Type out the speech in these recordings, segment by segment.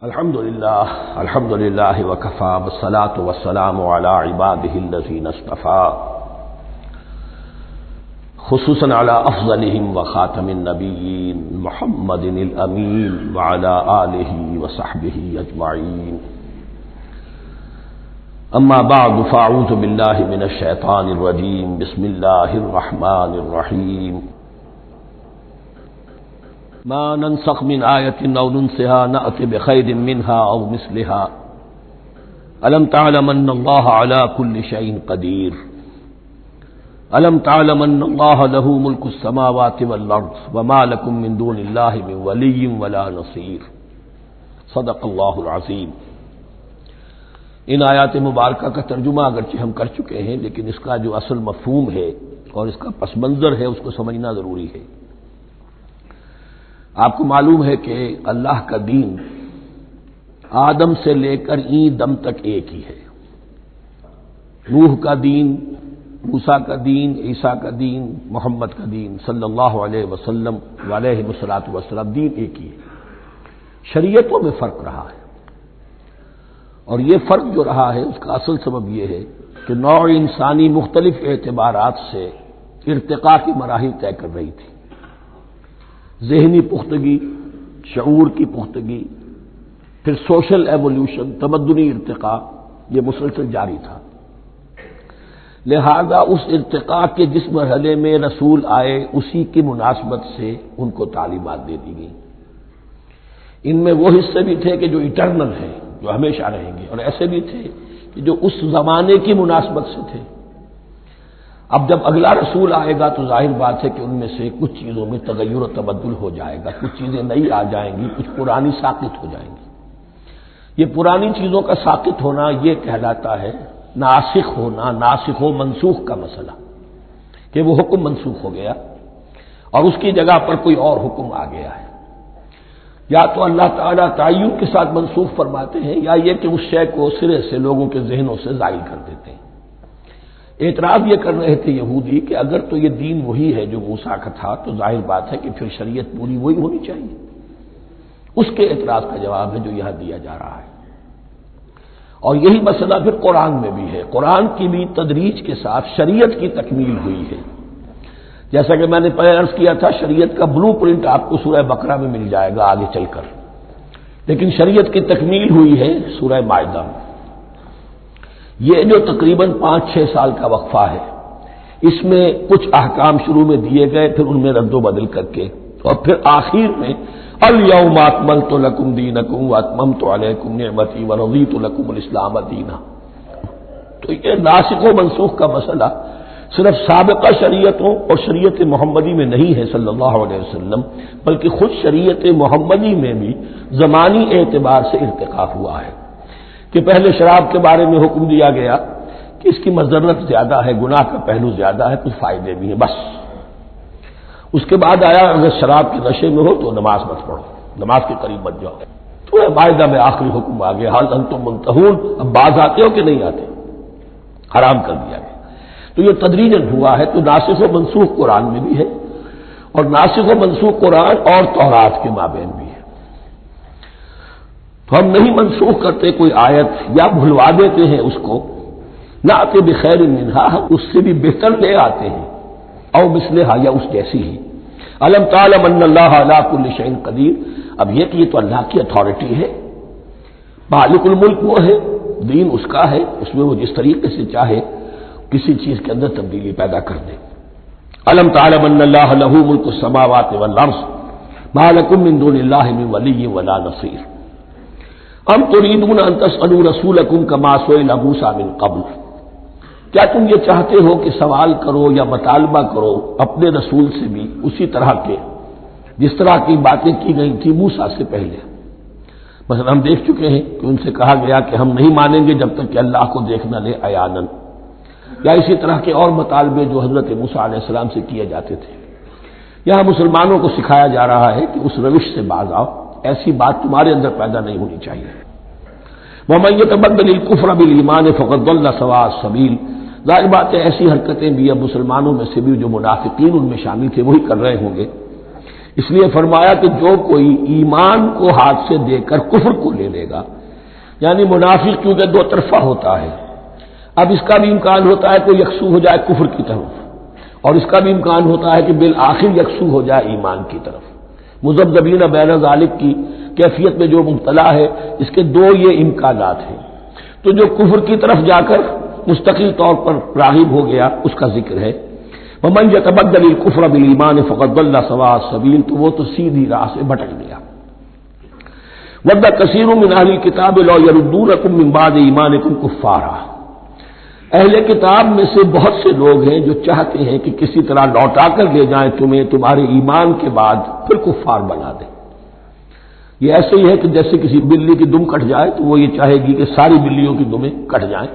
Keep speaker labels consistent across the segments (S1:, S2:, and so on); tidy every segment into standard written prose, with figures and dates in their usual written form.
S1: الحمد للہ وکفى والصلاة والسلام علی عباده الذین اصطفى خصوصا علی افضلهم وخاتم النبیین محمد الامین وعلی آلہ وصحبہ اجمعین اما بعد فاعوذ باللہ من الشیطان الرجیم بسم اللہ الرحمن الرحیم ما ننسخ من آیت او ننسها نأت بخیر منها او مثلها الم تعلم ان اللہ علی کل شیء قدیر الم تعلم ان اللہ له ملک السماوات والارض وما لکم من دون اللہ من ولی ولا نصیر صدق اللہ العظیم۔ ان آیات مبارکہ کا ترجمہ اگرچہ ہم کر چکے ہیں، لیکن اس کا جو اصل مفہوم ہے اور اس کا پس منظر ہے اس کو سمجھنا ضروری ہے۔ آپ کو معلوم ہے کہ اللہ کا دین آدم سے لے کر این دم تک ایک ہی ہے۔ نوح کا دین، موسیٰ کا دین، عیسیٰ کا دین، محمد کا دین صلی اللہ علیہ وسلم علیہ والسلام دین ایک ہی ہے۔ شریعتوں میں فرق رہا ہے، اور یہ فرق جو رہا ہے اس کا اصل سبب یہ ہے کہ نوع انسانی مختلف اعتبارات سے ارتقاء کی مراحل طے کر رہی تھی۔ ذہنی پختگی، شعور کی پختگی، پھر سوشل ایولیوشن، تمدنی ارتقاء، یہ مسلسل جاری تھا۔ لہذا اس ارتقاء کے جس مرحلے میں رسول آئے اسی کی مناسبت سے ان کو تعلیمات دے دی گئی۔ ان میں وہ حصے بھی تھے کہ جو ایٹرنل ہیں، جو ہمیشہ رہیں گے، اور ایسے بھی تھے کہ جو اس زمانے کی مناسبت سے تھے۔ اب جب اگلا رسول آئے گا تو ظاہر بات ہے کہ ان میں سے کچھ چیزوں میں تغیر و تبدل ہو جائے گا، کچھ چیزیں نئی آ جائیں گی، کچھ پرانی ساقط ہو جائیں گی۔ یہ پرانی چیزوں کا ساقط ہونا یہ کہلاتا ہے ناسخ ہونا، ناسخ و منسوخ کا مسئلہ، کہ وہ حکم منسوخ ہو گیا اور اس کی جگہ پر کوئی اور حکم آ گیا ہے۔ یا تو اللہ تعالیٰ تعین کے ساتھ منسوخ فرماتے ہیں، یا یہ کہ اس شے کو سرے سے لوگوں کے ذہنوں سے زائل کر دیتے ہیں۔ اعتراض یہ کر رہے تھے یہودی کہ اگر تو یہ دین وہی ہے جو موسیٰ کا تھا تو ظاہر بات ہے کہ پھر شریعت پوری وہی ہونی چاہیے۔ اس کے اعتراض کا جواب ہے جو یہاں دیا جا رہا ہے، اور یہی مسئلہ پھر قرآن میں بھی ہے۔ قرآن کی بھی تدریج کے ساتھ شریعت کی تکمیل ہوئی ہے۔ جیسا کہ میں نے پہلے عرض کیا تھا، شریعت کا بلو پرنٹ آپ کو سورہ بقرہ میں مل جائے گا آگے چل کر، لیکن شریعت کی تکمیل ہوئی ہے سورہ مائدہ میں۔ یہ جو تقریباً 5-6 سال کا وقفہ ہے، اس میں کچھ احکام شروع میں دیے گئے، پھر ان میں رد و بدل کر کے، اور پھر آخر میں الیوم اکملت لکم دینکم واتممت علیکم نعمتی ورضیت لکم الاسلام دینا۔ تو یہ ناسخ و منسوخ کا مسئلہ صرف سابقہ شریعتوں اور شریعت محمدی میں نہیں ہے صلی اللہ علیہ وسلم، بلکہ خود شریعت محمدی میں بھی زمانی اعتبار سے ارتقاء ہوا ہے کہ پہلے شراب کے بارے میں حکم دیا گیا کہ اس کی مضرت زیادہ ہے، گناہ کا پہلو زیادہ ہے، کچھ فائدے بھی ہیں بس۔ اس کے بعد آیا اگر شراب کے نشے میں ہو تو نماز مت پڑھو، نماز کے قریب مت جاؤ۔ تو مائدہ میں آخری حکم آ گیا، حال انتم منتہون، اب باز آتے ہو کہ نہیں آتے، حرام کر دیا گیا۔ تو یہ تدریجاً ہوا ہے۔ تو ناسخ و منسوخ قرآن میں بھی ہے، اور ناسخ و منسوخ قرآن اور تورات کے مابین بھی ہے۔ تو ہم نہیں منسوخ کرتے کوئی آیت یا بھلوا دیتے ہیں اس کو، نہ آتے بخیر منہا، ہم اس سے بھی بہتر لے آتے ہیں، او مثلہا، یا اس جیسی ہی۔ الم تعلم ان اللہ علی کل شیء قدیر، اب یہ کہ یہ تو اللہ کی اتھارٹی ہے، مالک الملک وہ ہے، دین اس کا ہے، اس میں وہ جس طریقے سے چاہے کسی چیز کے اندر تبدیلی پیدا کر دے۔ الم تعلم ان اللہ لہ ملک السماوات والارض ما لکم من دون اللہ من ولی ولا نصیر ام تريدون ان تسألوا رسولكم كما سئل موسى من قبل، کیا تم یہ چاہتے ہو کہ سوال کرو یا مطالبہ کرو اپنے رسول سے بھی اسی طرح کے جس طرح کی باتیں کی گئی تھی موسیٰ سے پہلے؟ مثلا ہم دیکھ چکے ہیں کہ ان سے کہا گیا کہ ہم نہیں مانیں گے جب تک کہ اللہ کو دیکھ نہ لے عیاناً، یا اسی طرح کے اور مطالبے جو حضرت موسیٰ علیہ السلام سے کیے جاتے تھے۔ یہاں مسلمانوں کو سکھایا جا رہا ہے کہ اس روش سے باز آؤ، ایسی بات تمہارے اندر پیدا نہیں ہونی چاہیے۔ وَمَن يَتَبَدَّلِ الْكُفْرَ بِالْإِيمَانِ فَقَدْ ضَلَّ سَوَاءَ السَّبِيلِ، ظاہر بات ہے ایسی حرکتیں بھی اب مسلمانوں میں سے بھی جو منافقین ان میں شامل تھے وہی کر رہے ہوں گے اس لیے فرمایا کہ جو کوئی ایمان کو ہاتھ سے دے کر کفر کو لے لے گا، یعنی منافق کیونکہ دو طرفہ ہوتا ہے، اب اس کا بھی امکان ہوتا ہے کہ یکسو ہو جائے کفر کی طرف، اور اس کا بھی امکان ہوتا ہے کہ بالآخر یکسو ہو جائے ایمان کی طرف۔ مذبذبین بین ذالک کی کیفیت میں جو مبتلا ہے، اس کے دو یہ امکانات ہیں۔ تو جو کفر کی طرف جا کر مستقل طور پر راغب ہو گیا اس کا ذکر ہے، ومن یتبدل الکفر بالایمان فقد ضل سواء السبیل، تو وہ تو سیدھی راہ سے بھٹک گیا۔ ود کثیر من اہل الکتاب لو یردونکم من بعد ایمانکم کفارا، اہل کتاب میں سے بہت سے لوگ ہیں جو چاہتے ہیں کہ کسی طرح لوٹا کر لے جائیں تمہیں تمہارے ایمان کے بعد پھر کفار بنا دیں۔ یہ ایسے ہی ہے کہ جیسے کسی بلی کی دم کٹ جائے تو وہ یہ چاہے گی کہ ساری بلیوں کی دمیں کٹ جائیں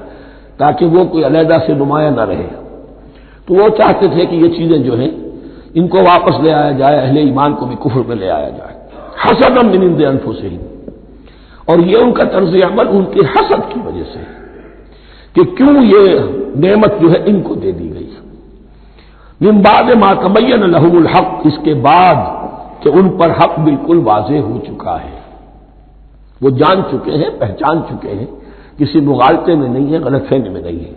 S1: تاکہ وہ کوئی علیحدہ سے نمایاں نہ رہے۔ تو وہ چاہتے تھے کہ یہ چیزیں جو ہیں ان کو واپس لے آیا جائے، اہل ایمان کو بھی کفر میں لے آیا جائے، حسدا من عند انفسہم، اور یہ ان کا طرز عمل ان کے حسد کی وجہ سے کہ کیوں یہ نعمت جو ہے ان کو دے دی گئی، من بعد ما تبین لهم الحق، اس کے بعد کہ ان پر حق بالکل واضح ہو چکا ہے، وہ جان چکے ہیں، پہچان چکے ہیں، کسی مغالطے میں نہیں ہے، غلط فہمی میں نہیں ہے۔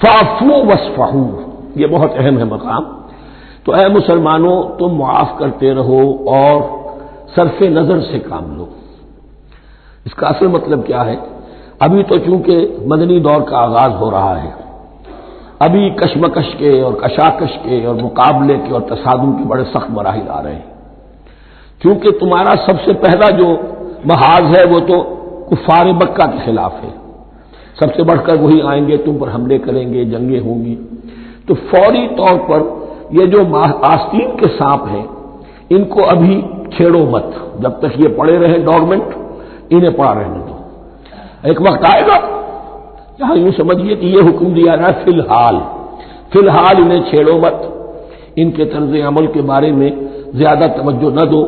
S1: فاعفوا واصفحوا، یہ بہت اہم ہے مقام۔ تو اے مسلمانوں تم معاف کرتے رہو اور صرف نظر سے کام لو۔ اس کا اصل مطلب کیا ہے؟ ابھی تو چونکہ مدنی دور کا آغاز ہو رہا ہے، ابھی کشمکش کے اور کشاکش کے اور مقابلے کے اور تصادم کے بڑے سخت مراحل آ رہے ہیں، چونکہ تمہارا سب سے پہلا جو محاذ ہے وہ تو کفار مکہ کے خلاف ہے، سب سے بڑھ کر وہی آئیں گے، تم پر حملے کریں گے، جنگیں ہوں گی، تو فوری طور پر یہ جو آستین کے سانپ ہیں ان کو ابھی چھیڑو مت، جب تک یہ پڑے رہیں ڈورمنٹ، انہیں پڑا رہنے دو۔ ایک وقت آئے گا یہاں یوں سمجھیے کہ یہ حکم دیا رہا ہے فی الحال انہیں چھیڑو مت، ان کے طرز عمل کے بارے میں زیادہ توجہ نہ دو،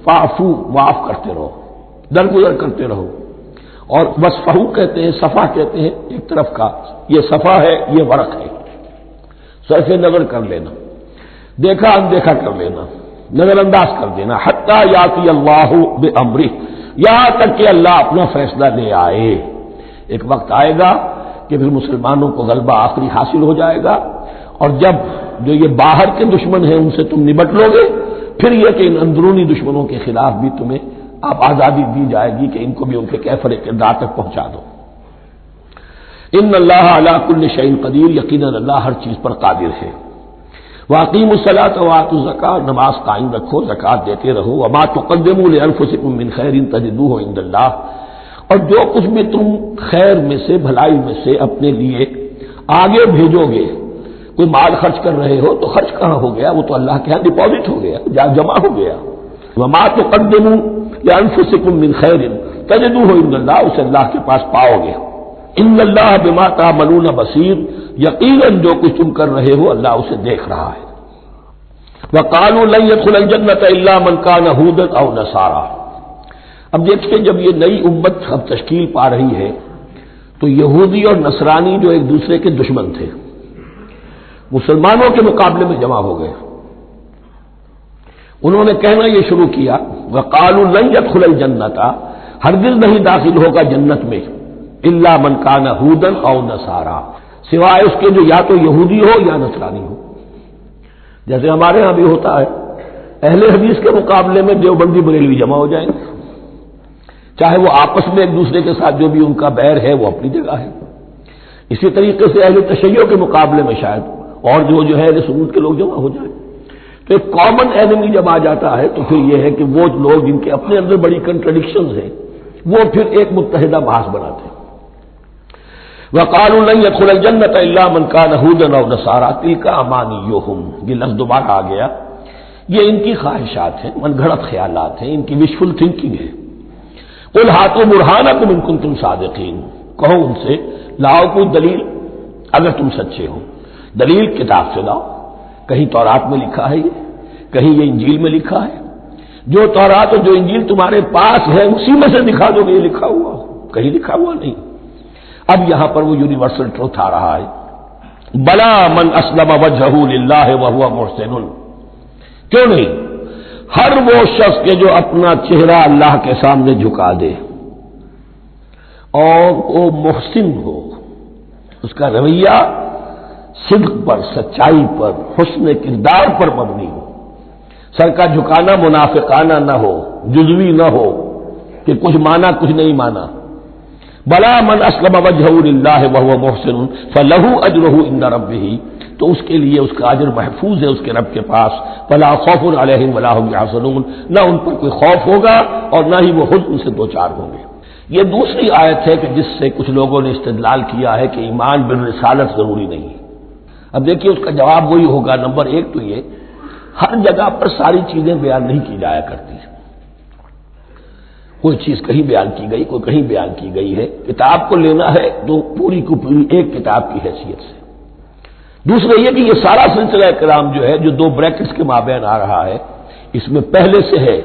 S1: فاعفو، معاف کرتے رہو، درگزر کرتے رہو۔ اور وصفحو کہتے ہیں، صفح کہتے ہیں ایک طرف کا، یہ صفح ہے، یہ ورق ہے، صرف نظر کر لینا، دیکھا اندیکھا کر لینا، نظر انداز کر دینا، حتی یاتی اللہ بامرہ، یہاں تک کہ اللہ اپنا فیصلہ لے آئے۔ ایک وقت آئے گا کہ پھر مسلمانوں کو غلبہ آخری حاصل ہو جائے گا، اور جب جو یہ باہر کے دشمن ہیں ان سے تم نمٹ لو گے، پھر یہ کہ ان اندرونی دشمنوں کے خلاف بھی تمہیں اب آزادی دی جائے گی کہ ان کو بھی ان کے کیفر کردار تک پہنچا دو۔ ان اللہ علی کل شیء قدیر، یقیناً اللہ ہر چیز پر قادر ہے۔ واقیموا الصلاۃ وآتوا الزکاۃ، نماز قائم رکھو، زکوٰۃ دیتے رہو۔ وما تقدموا لانفسکم من خیر تجدوہ عند اللہ، اور جو کچھ بھی تم خیر میں سے، بھلائی میں سے اپنے لیے آگے بھیجو گے، کوئی مال خرچ کر رہے ہو تو خرچ کہاں ہو گیا؟ وہ تو اللہ کے ہاں ڈپازٹ ہو گیا، جمع ہو گیا۔ وما تقدموا لانفسکم من خیر تجدوہ عند اللہ، اسے اللہ کے پاس پاؤ گے۔ ان اللہ بما تعملون بصیر، یقیناً جو کچھ تم کر رہے ہو اللہ اسے دیکھ رہا ہے۔ وقالوا لن يدخل الجنة الا من كان هودا او نصارى، اب دیکھیں جب یہ نئی امت اب تشکیل پا رہی ہے تو یہودی اور نصرانی جو ایک دوسرے کے دشمن تھے مسلمانوں کے مقابلے میں جمع ہو گئے، انہوں نے کہنا یہ شروع کیا، وقالوا لن يدخل الجنة، ہرگز نہیں داخل ہوگا جنت میں، الا من كان هودا او نصارى، سوائے اس کے جو یا تو یہودی ہو یا نصرانی ہو۔ جیسے ہمارے ہاں بھی ہوتا ہے، اہل حدیث کے مقابلے میں دیوبندی بریلوی جمع ہو جائیں گے، چاہے وہ آپس میں ایک دوسرے کے ساتھ جو بھی ان کا بیر ہے وہ اپنی جگہ ہے۔ اسی طریقے سے اہل تشیع کے مقابلے میں شاید اور جو ہے سنت کے لوگ جمع ہو جائیں۔ تو ایک کامن اینمی جب آ جاتا ہے تو پھر یہ ہے کہ وہ لوگ جن کے اپنے اندر بڑی کنٹرڈکشنز ہیں وہ پھر ایک متحدہ بحث بناتے ہیں۔ وقالوا لن يدخل الجنة الا من كان هودا او نصارى تلك امانيهم، یہ لفظ دوبارہ آ گیا، یہ ان کی خواہشات ہیں، من گھڑت خیالات ہیں، ان کی وشفل تھنکنگ ہے۔ قل هاتوا برهانكم ان كنتم صادقين، کہو ان سے لاؤ کوئی دلیل اگر تم سچے ہو، دلیل کتاب سے لاؤ، کہیں تورات میں لکھا ہے یہ، کہیں یہ انجیل میں لکھا ہے، جو تورات اور جو انجیل تمہارے پاس ہے اسی میں سے دکھا دو کہ یہ لکھا ہوا ہو، کہیں لکھا ہوا نہیں۔ اب یہاں پر وہ یونیورسل ٹروتھ آ رہا ہے، بلا من اسلم وجهه للہ وهو محسن، کیوں نہیں؟ ہر وہ شخص کے جو اپنا چہرہ اللہ کے سامنے جھکا دے اور وہ محسن ہو، اس کا رویہ صدق پر، سچائی پر، حسن کردار پر مبنی ہو، سر کا جھکانا منافقانہ نہ ہو، جزوی نہ ہو کہ کچھ مانا کچھ نہیں مانا۔ بلا من اسلم وجهه للہ وهو محسن فلہ اجرہ عند ربہ، تو اس کے لیے اس کا اجر محفوظ ہے اس کے رب کے پاس۔ فلا خوف علیہم ولا هم يحزنون، نہ ان پر کوئی خوف ہوگا اور نہ ہی وہ حزن سے دوچار ہوں گے۔ یہ دوسری آیت ہے کہ جس سے کچھ لوگوں نے استدلال کیا ہے کہ ایمان بالرسالت ضروری نہیں ہے۔ اب دیکھیے اس کا جواب وہی ہوگا، نمبر ایک تو یہ، ہر جگہ پر ساری چیزیں بیان نہیں کی جایا کرتی، کوئی چیز کہیں بیان کی گئی، کوئی کہیں بیان کی گئی ہے۔ کتاب کو لینا ہے تو پوری کو پوری ایک کتاب کی حیثیت سے۔ دوسرا یہ کہ یہ سارا سلسلہ کرام جو ہے، جو دو بریکٹس کے مابین آ رہا ہے، اس میں پہلے سے ہے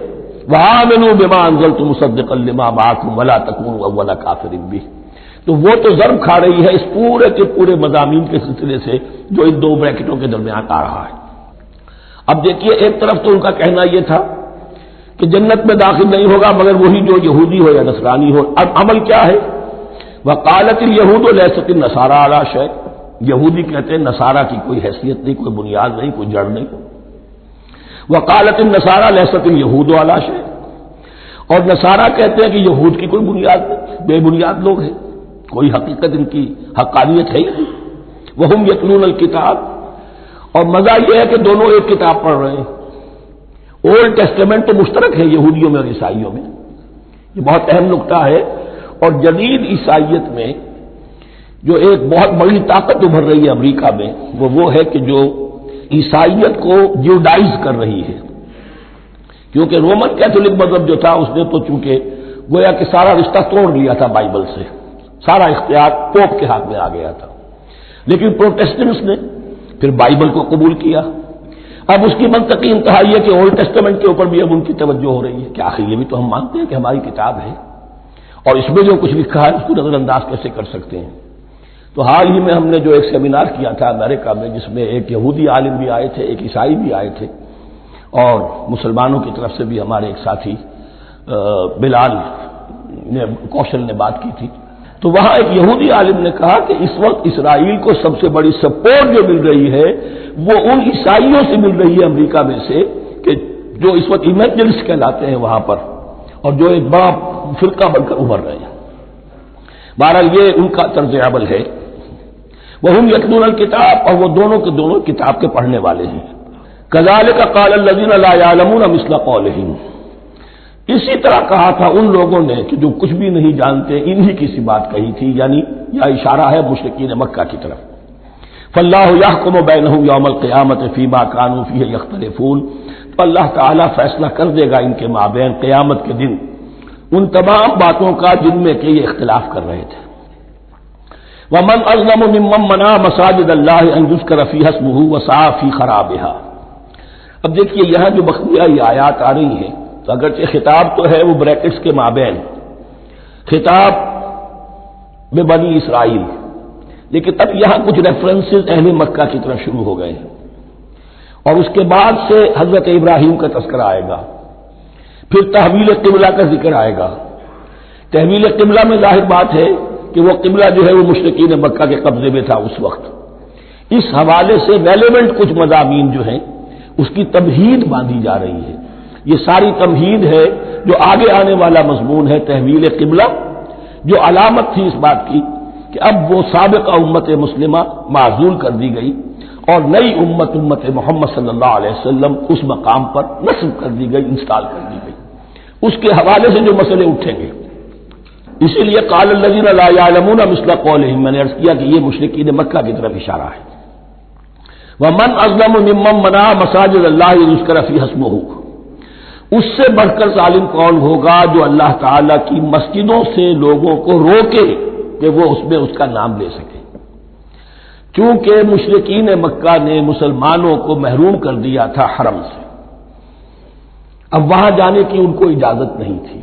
S1: وَآمِنُوا بِمَا أَنزَلْتُ مُصَدِّقًا لِمَا مَعَكُمْ وَلَا تَكُونُوا أَوَّلَ كَافِرٍ بِهِ، تو وہ تو ضرب کھا رہی ہے اس پورے کے پورے مضامین کے سلسلے سے جو ان دو بریکٹوں کے درمیان آ رہا ہے۔ اب دیکھیے ایک طرف تو ان کا کہنا یہ تھا کہ جنت میں داخل نہیں ہوگا مگر وہی جو یہودی ہو یا نصرانی ہو۔ اب عمل کیا ہے؟ وَقَالَتِ الْيَهُودُ لَيْسَتِ النَّصَارَىٰ عَلَىٰ شَيْءٍ، یہودی کہتے ہیں نصارہ کی کوئی حیثیت نہیں، کوئی بنیاد نہیں، کوئی جڑ نہیں۔ وَقَالَتِ النَّصَارَىٰ لَيْسَتِ الْيَهُودُ عَلَىٰ شَيْءٍ، اور نصارہ کہتے ہیں کہ یہود کی کوئی بنیاد نہیں، بے بنیاد لوگ ہیں، کوئی حقیقت ان کی حقانیت ہے ہی نہیں۔ وَهُمْ يَتْلُونَ الْكِتَابَ، اور مزہ یہ ہے کہ دونوں ایک کتاب پڑھ رہے ہیں۔ اولڈ ٹیسٹمنٹ تو مشترک ہے یہودیوں میں اور عیسائیوں میں، یہ بہت اہم نقطہ ہے۔ اور جدید عیسائیت میں جو ایک بہت بڑی طاقت ابھر رہی ہے امریکہ میں، وہ ہے کہ جو عیسائیت کو جیوڈائز کر رہی ہے، کیونکہ رومن کیتھولک مذہب جو تھا اس نے تو چونکہ گویا کہ سارا رشتہ توڑ لیا تھا بائبل سے، سارا اختیار پوپ کے ہاتھ میں آ گیا تھا، لیکن پروٹیسٹنٹس نے پھر بائبل کو قبول کیا۔ اب اس کی منطقی انتہا یہ کہ اولڈ ٹیسٹمنٹ کے اوپر بھی اب ان کی توجہ ہو رہی ہے کہ آخر یہ بھی تو ہم مانتے ہیں کہ ہماری کتاب ہے اور اس میں جو کچھ لکھا ہے اس کو نظر انداز کیسے کر سکتے ہیں۔ تو حال ہی میں ہم نے جو ایک سیمینار کیا تھا امریکہ میں، جس میں ایک یہودی عالم بھی آئے تھے، ایک عیسائی بھی آئے تھے، اور مسلمانوں کی طرف سے بھی ہمارے ایک ساتھی بلال کوشل نے بات کی تھی، تو وہاں ایک یہودی عالم نے کہا کہ اس وقت اسرائیل کو سب سے بڑی سپورٹ جو مل رہی ہے وہ ان عیسائیوں سے مل رہی ہے امریکہ میں سے، کہ جو اس وقت ایونجلسٹ کہلاتے ہیں وہاں پر، اور جو ایک بڑا فرقہ بن کر ابھر رہے ہیں۔ بہرحال یہ ان کا طرز عمل ہے۔ وَهُمْ يَتْلُونَ الْكِتَابَ، اور وہ دونوں کے دونوں کتاب کے پڑھنے والے ہیں۔ كَذَلِكَ قَالَ الَّذِينَ لَا يَعْلَمُونَ مِثْلَ قَوْلِهِمْ، اسی طرح کہا تھا ان لوگوں نے کہ جو کچھ بھی نہیں جانتے انہی کی سی بات کہی تھی، یعنی یہ اشارہ ہے مشرکین مکہ کی طرف۔ فَاللَّهُ يَحْكُمُ بَيْنَهُمْ يَوْمَ الْقِيَامَةِ فِيمَا كَانُوا فِيهِ يَخْتَلِفُونَ، تو اللہ تعالیٰ فیصلہ کر دے گا ان کے مابین قیامت کے دن ان تمام باتوں کا جن میں کہ یہ اختلاف کر رہے تھے۔ وَمَنْ أَظْلَمُ مِمَّنْ مَنَعَ مَسَاجِدَ اللَّهِ أَنْ يُذْكَرَ فِيهَا اسْمُهُ وَسَعَىٰ فِي خَرَابِهَا۔ اب دیکھیے یہاں جو بقیہ یہ آیات آ رہی ہیں، تو اگرچہ خطاب تو ہے وہ بریکٹس کے مابین، خطاب میں بنی اسرائیل، لیکن اب یہاں کچھ ریفرنسز اہل مکہ کی طرف شروع ہو گئے ہیں، اور اس کے بعد سے حضرت ابراہیم کا تذکرہ آئے گا، پھر تحویل قبلہ کا ذکر آئے گا۔ تحویل قبلہ میں ظاہر بات ہے کہ وہ قبلہ جو ہے وہ مشرکین مکہ کے قبضے میں تھا اس وقت، اس حوالے سے ریلیونٹ کچھ مضامین جو ہیں اس کی تمہید باندھی جا رہی ہے۔ یہ ساری تمہید ہے جو آگے آنے والا مضمون ہے تحویل قبلہ، جو علامت تھی اس بات کی کہ اب وہ سابقہ امت مسلمہ معزول کر دی گئی اور نئی امت محمد صلی اللہ علیہ وسلم اس مقام پر نصب کر دی گئی، انسٹال کر دی گئی۔ اس کے حوالے سے جو مسئلے اٹھیں گے، اسی لیے قال الذین لا یعلمون مثل قولہم، میں نے عرض کیا کہ یہ مشرکین مکہ کی طرف اشارہ ہے۔ ومن اظلم ممن منع مساجد اللہ یذکر فیہا اسمہ، اس سے بڑھ کر ظالم کون ہوگا جو اللہ تعالی کی مسجدوں سے لوگوں کو روکے کہ وہ اس میں اس کا نام لے سکے، چونکہ مشرکین مکہ نے مسلمانوں کو محروم کر دیا تھا حرم سے، اب وہاں جانے کی ان کو اجازت نہیں تھی۔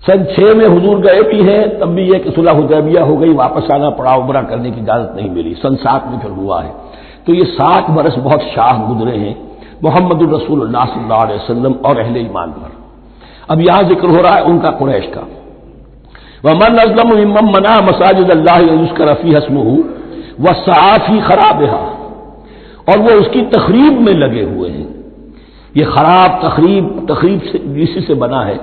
S1: سن 6 میں حضور گئے بھی ہیں، تب بھی یہ کہ صلح حدیبیہ ہو گئی، واپس آنا پڑا، عمرہ کرنے کی اجازت نہیں ملی، سن 7 میں پھر ہوا ہے۔ تو یہ 7 برس بہت شاہ گزرے ہیں، محمد الرسول اللہ صلی اللہ علیہ وسلم اور اہل ایمان پر۔ اب یہاں ذکر ہو رہا ہے ان کا، قریش کا۔ وَمَنْ أَظْلَمُ مِمَّنْ مَنَعَ مَسَاجِدَ اللَّهِ أَن يُذْكَرَ فِيهَا اسْمُهُ وَسَعَىٰ فِي خَرَابِهَا، اور وہ اس کی تخریب میں لگے ہوئے ہیں۔ یہ خراب تخریب سے اسی سے بنا ہے۔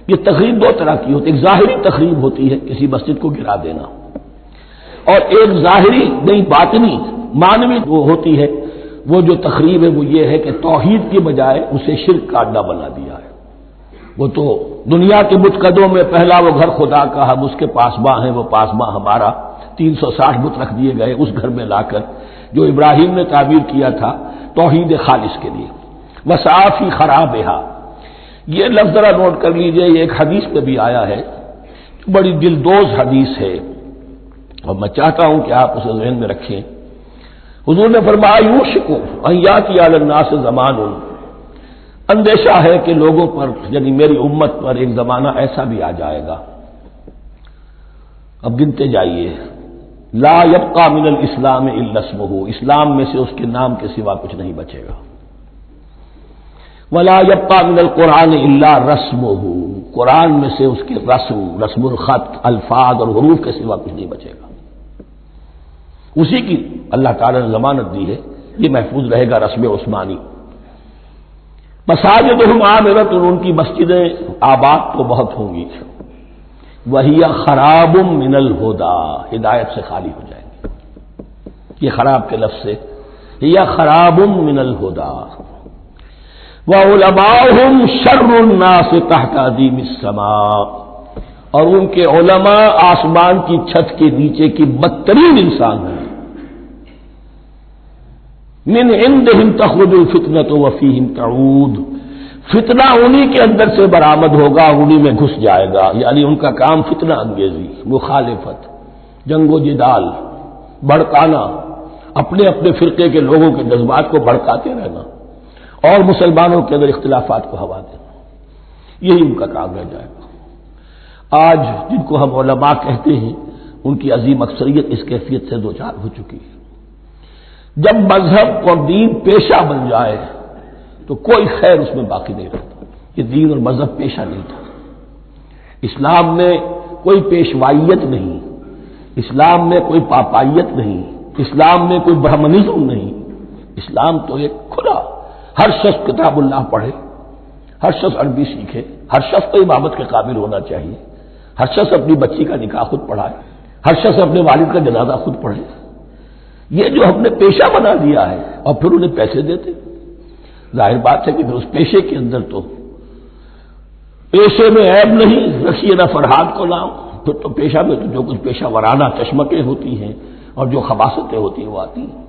S1: یہ تخریب دو طرح کی ہوتی ہے، ایک ظاہری تخریب ہوتی ہے، کسی مسجد کو گرا دینا، اور ایک ظاہری نہیں باطنی معنوی وہ ہوتی ہے۔ وہ جو تخریب ہے وہ یہ ہے کہ توحید کی بجائے اسے شرک کا اڈا بنا دیا ہے۔ وہ تو دنیا کے متقدوں میں پہلا وہ گھر خدا کا، ہم اس کے پاسباں ہیں، وہ پاسباں ہمارا، 360 بت رکھ دیے گئے اس گھر میں لا کر، جو ابراہیم نے تعبیر کیا تھا توحید خالص کے لیے۔ وَسَعَىٰ فِي خَرَابِهَا، یہ لفظ ذرا نوٹ کر لیجئے، یہ ایک حدیث میں بھی آیا ہے، بڑی دلدوز حدیث ہے، اور میں چاہتا ہوں کہ آپ اسے ذہن میں رکھیں۔ حضور نے فرمایا یوشک ان یاتی علی الناس زمان، اندیشہ ہے کہ لوگوں پر یعنی میری امت پر ایک زمانہ ایسا بھی آ جائے گا، اب گنتے جائیے، لا یبقى من الاسلام الا اسمہ، اسلام میں سے اس کے نام کے سوا کچھ نہیں بچے گا، ولا یبقى من القرآن الا رسمہ، قرآن میں سے اس کے رسم الخط، الفاظ اور حروف کے سوا کچھ نہیں بچے گا، اسی کی اللہ تعالی نے ضمانت دی ہے، یہ محفوظ رہے گا رسم عثمانی۔ مساجدہم عامرۃ، ان کی مسجدیں آباد تو بہت ہوں گی، وہی خراب من الہدی، ہدایت سے خالی ہو جائیں گے، یہ خراب کے لفظ سے، ہی خراب من الہدی، وعلماؤہم شر الناس تحت عظیم السماء، اور ان کے علماء آسمان کی چھت کے نیچے کی بدترین انسان ہیں، من عندہم تخرج الفتنۃ وفیہم تعود، فتنہ انہی کے اندر سے برآمد ہوگا، انہی میں گھس جائے گا، یعنی ان کا کام فتنہ انگیزی، مخالفت، جنگ و جدال، بھڑکانا، اپنے اپنے فرقے کے لوگوں کے جذبات کو بھڑکاتے رہنا اور مسلمانوں کے اندر اختلافات کو ہوا دینا، یہی ان کا کام رہ جائے گا۔ آج جن کو ہم علماء کہتے ہیں ان کی عظیم اکثریت اس کیفیت سے دوچار ہو چکی ہے۔ جب مذہب اور دین پیشہ بن جائے تو کوئی خیر اس میں باقی نہیں رہتا۔ یہ دین اور مذہب پیشہ نہیں تھا، اسلام میں کوئی پیشوائیت نہیں، اسلام میں کوئی پاپائیت نہیں، اسلام میں کوئی برہمنزم نہیں، اسلام تو ایک کھلا، ہر شخص کتاب اللہ پڑھے، ہر شخص عربی سیکھے، ہر شخص کو امامت کے قابل ہونا چاہیے، ہر شخص اپنی بچی کا نکاح خود پڑھائے، ہر شخص اپنے والد کا جنازہ خود پڑھے۔ یہ جو ہم نے پیشہ بنا دیا ہے اور پھر انہیں پیسے دیتے، ظاہر بات ہے کہ پھر اس پیشے کے اندر تو پیشے میں عیب نہیں، رکھیے نہ فرحاد کو نام، پھر تو پیشہ میں تو جو کچھ پیشہ ورانہ چشمکیں ہوتی ہیں اور جو خباثتیں ہوتی ہیں وہ آتی ہیں۔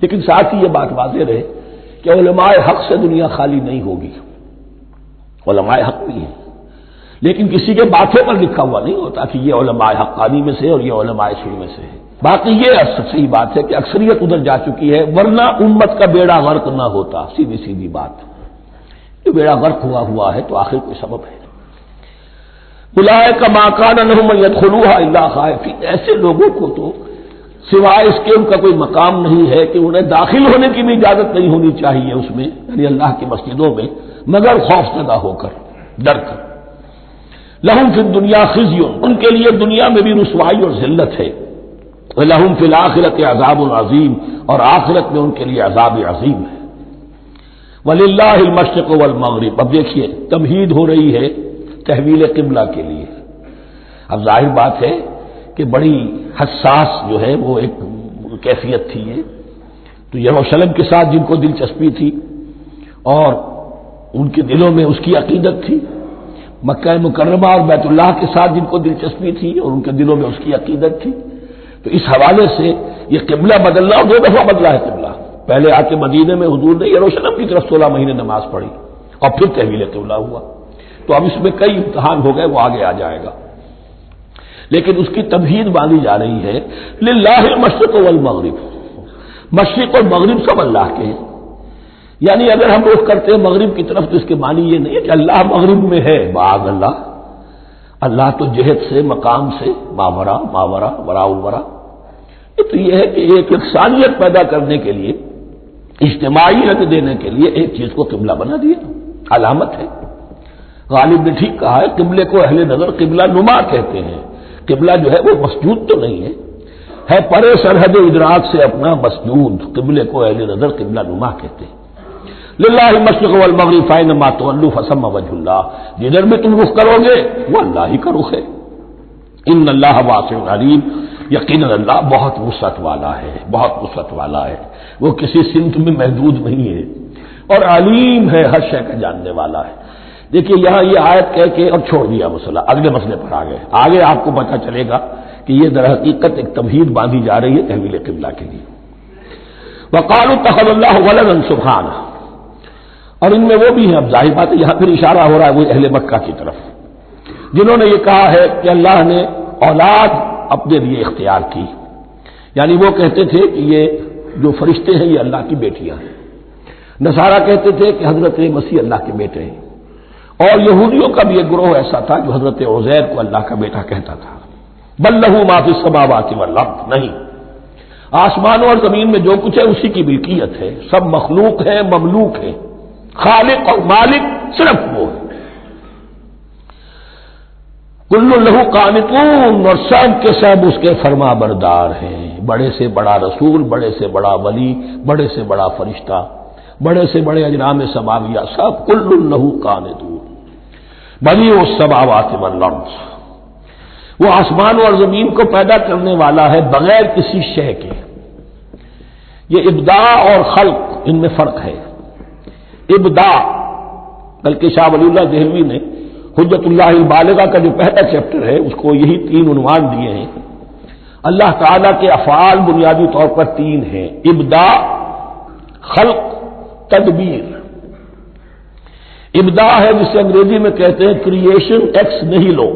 S1: لیکن ساتھ ہی یہ بات واضح رہے کہ علماء حق سے دنیا خالی نہیں ہوگی، علماء حق بھی ہیں، لیکن کسی کے ماتھے پر لکھا ہوا نہیں ہوتا کہ یہ علماء حقانی میں سے اور یہ علماء سوئی میں سے ہے۔ باقی یہ صحیح بات ہے کہ اکثریت ادھر جا چکی ہے، ورنہ امت کا بیڑا غرق نہ ہوتا، سیدھی بات، یہ بیڑا غرق ہوا ہے تو آخر کوئی سبب ہے۔ اولئک ما کان لهم ان يدخلوها الا خائفین، ایسے لوگوں کو تو سوائے اس کے ان کا کوئی مقام نہیں ہے کہ انہیں داخل ہونے کی بھی اجازت نہیں ہونی چاہیے اس میں، یعنی اللہ کی مسجدوں میں، مگر خوف زدہ ہو کر، ڈر کر۔ لہم فی الدنیا خزی، ان کے لیے دنیا میں بھی رسوائی اور ذلت ہے، وَلَهُمْ فِي الْآخِرَةِ عَذَابٌ عَظِيمٌ، اور آخرت میں ان کے لیے عذاب عظیم ہے۔ وَلِلَّهِ الْمَشْرِقُ وَالْمَغْرِبُ، اب دیکھیے تمہید ہو رہی ہے تحویل قبلہ کے لیے۔ اب ظاہر بات ہے کہ بڑی حساس جو ہے وہ ایک کیفیت تھی یہ، تو یروشلم کے ساتھ جن کو دلچسپی تھی اور ان کے دلوں میں اس کی عقیدت تھی، مکہ مکرمہ اور بیت اللہ کے ساتھ جن کو دلچسپی تھی اور ان کے دلوں میں اس کی عقیدت تھی، تو اس حوالے سے یہ قبلہ بدلنا، اور 2 دفعہ بدلا ہے قبلہ، پہلے آ کے مدینے میں حضور نے یروشلم کی طرف 16 مہینے نماز پڑھی اور پھر تحویل قبلہ ہوا، تو اب اس میں کئی امتحان ہو گئے، وہ آگے آ جائے گا، لیکن اس کی تمہید باندھی جا رہی ہے۔ للہ المشرق والمغرب، مشرق اور مغرب سب اللہ کے ہیں، یعنی اگر ہم رخ کرتے ہیں مغرب کی طرف تو اس کے معنی یہ نہیں ہے کہ اللہ مغرب میں ہے، معاذ اللہ، اللہ تو جہت سے، مقام سے، ماورا وراء الورا، تو یہ ہے کہ ایک یکسانیت پیدا کرنے کے لیے اجتماعی رد دینے کے لیے ایک چیز کو قبلہ بنا دیا، علامت ہے۔ غالب نے ٹھیک کہا ہے، قبلے کو اہل نظر قبلہ نما کہتے ہیں۔ قبلہ جو ہے وہ مسجود تو نہیں ہے پرے سرحد ادراک سے اپنا مسجود، قبلے کو اہل نظر قبلہ نما کہتے ہیں۔ للہ المشرق والمغرب فینما تولوا فثم وجہ اللہ، جدھر بھی تم رخ کرو گے وہ اللہ ہی کا رخ ہے۔ ان اللہ واسع علیم، یقینا اللہ بہت وسعت والا ہے، بہت وسعت والا ہے، وہ کسی سمت میں محدود نہیں ہے، اور علیم ہے، ہر شے کا جاننے والا ہے۔ دیکھیے یہاں یہ آیت کہہ کے اور چھوڑ دیا مسئلہ، اگلے مسئلے پر آ گئے۔ آگے آپ کو پتہ چلے گا کہ یہ در حقیقت ایک تمہید باندھی جا رہی ہے تحویل قبلہ کے لیے۔ وقالوا اتخذ اللہ ولدا سبحانہ، اور ان میں وہ بھی ہیں، اب ظاہر بات ہے یہاں پھر اشارہ ہو رہا ہے وہ اہل مکہ کی طرف، جنہوں نے یہ کہا ہے کہ اللہ نے اولاد اپنے لیے اختیار کی، یعنی وہ کہتے تھے کہ یہ جو فرشتے ہیں یہ اللہ کی بیٹیاں ہیں، نصارہ کہتے تھے کہ حضرت مسیح اللہ کے بیٹے ہیں، اور یہودیوں کا بھی ایک گروہ ایسا تھا جو حضرت عزیر کو اللہ کا بیٹا کہتا تھا۔ بل لہ ما فی السماوات والارض، نہیں، آسمانوں اور زمین میں جو کچھ ہے اسی کی ملکیت ہے، سب مخلوق ہے، مملوک ہے، خالق اور مالک صرف وہ ہے۔ کل لہ قانتون، اور سب کے سب اس کے فرما بردار ہیں، بڑے سے بڑا رسول، بڑے سے بڑا ولی، بڑے سے بڑا فرشتہ، بڑے سے بڑے اجرام سماویہ، سب کل لہ قانتون۔ بدیع السماوات والارض، وہ آسمان اور زمین کو پیدا کرنے والا ہے بغیر کسی شے کے۔ یہ ابداع اور خلق، ان میں فرق ہے۔ ابداع، بلکہ شاہ ولی اللہ دہلوی نے حجت اللہ البالغہ کا جو پہلا چیپٹر ہے اس کو یہی 3 عنوان دیے ہیں۔ اللہ تعالیٰ کے افعال بنیادی طور پر 3 ہیں، ابداع، خلق، تدبیر۔ ابداع ہے جسے انگریزی میں کہتے ہیں کریشن ایکس نہیلو،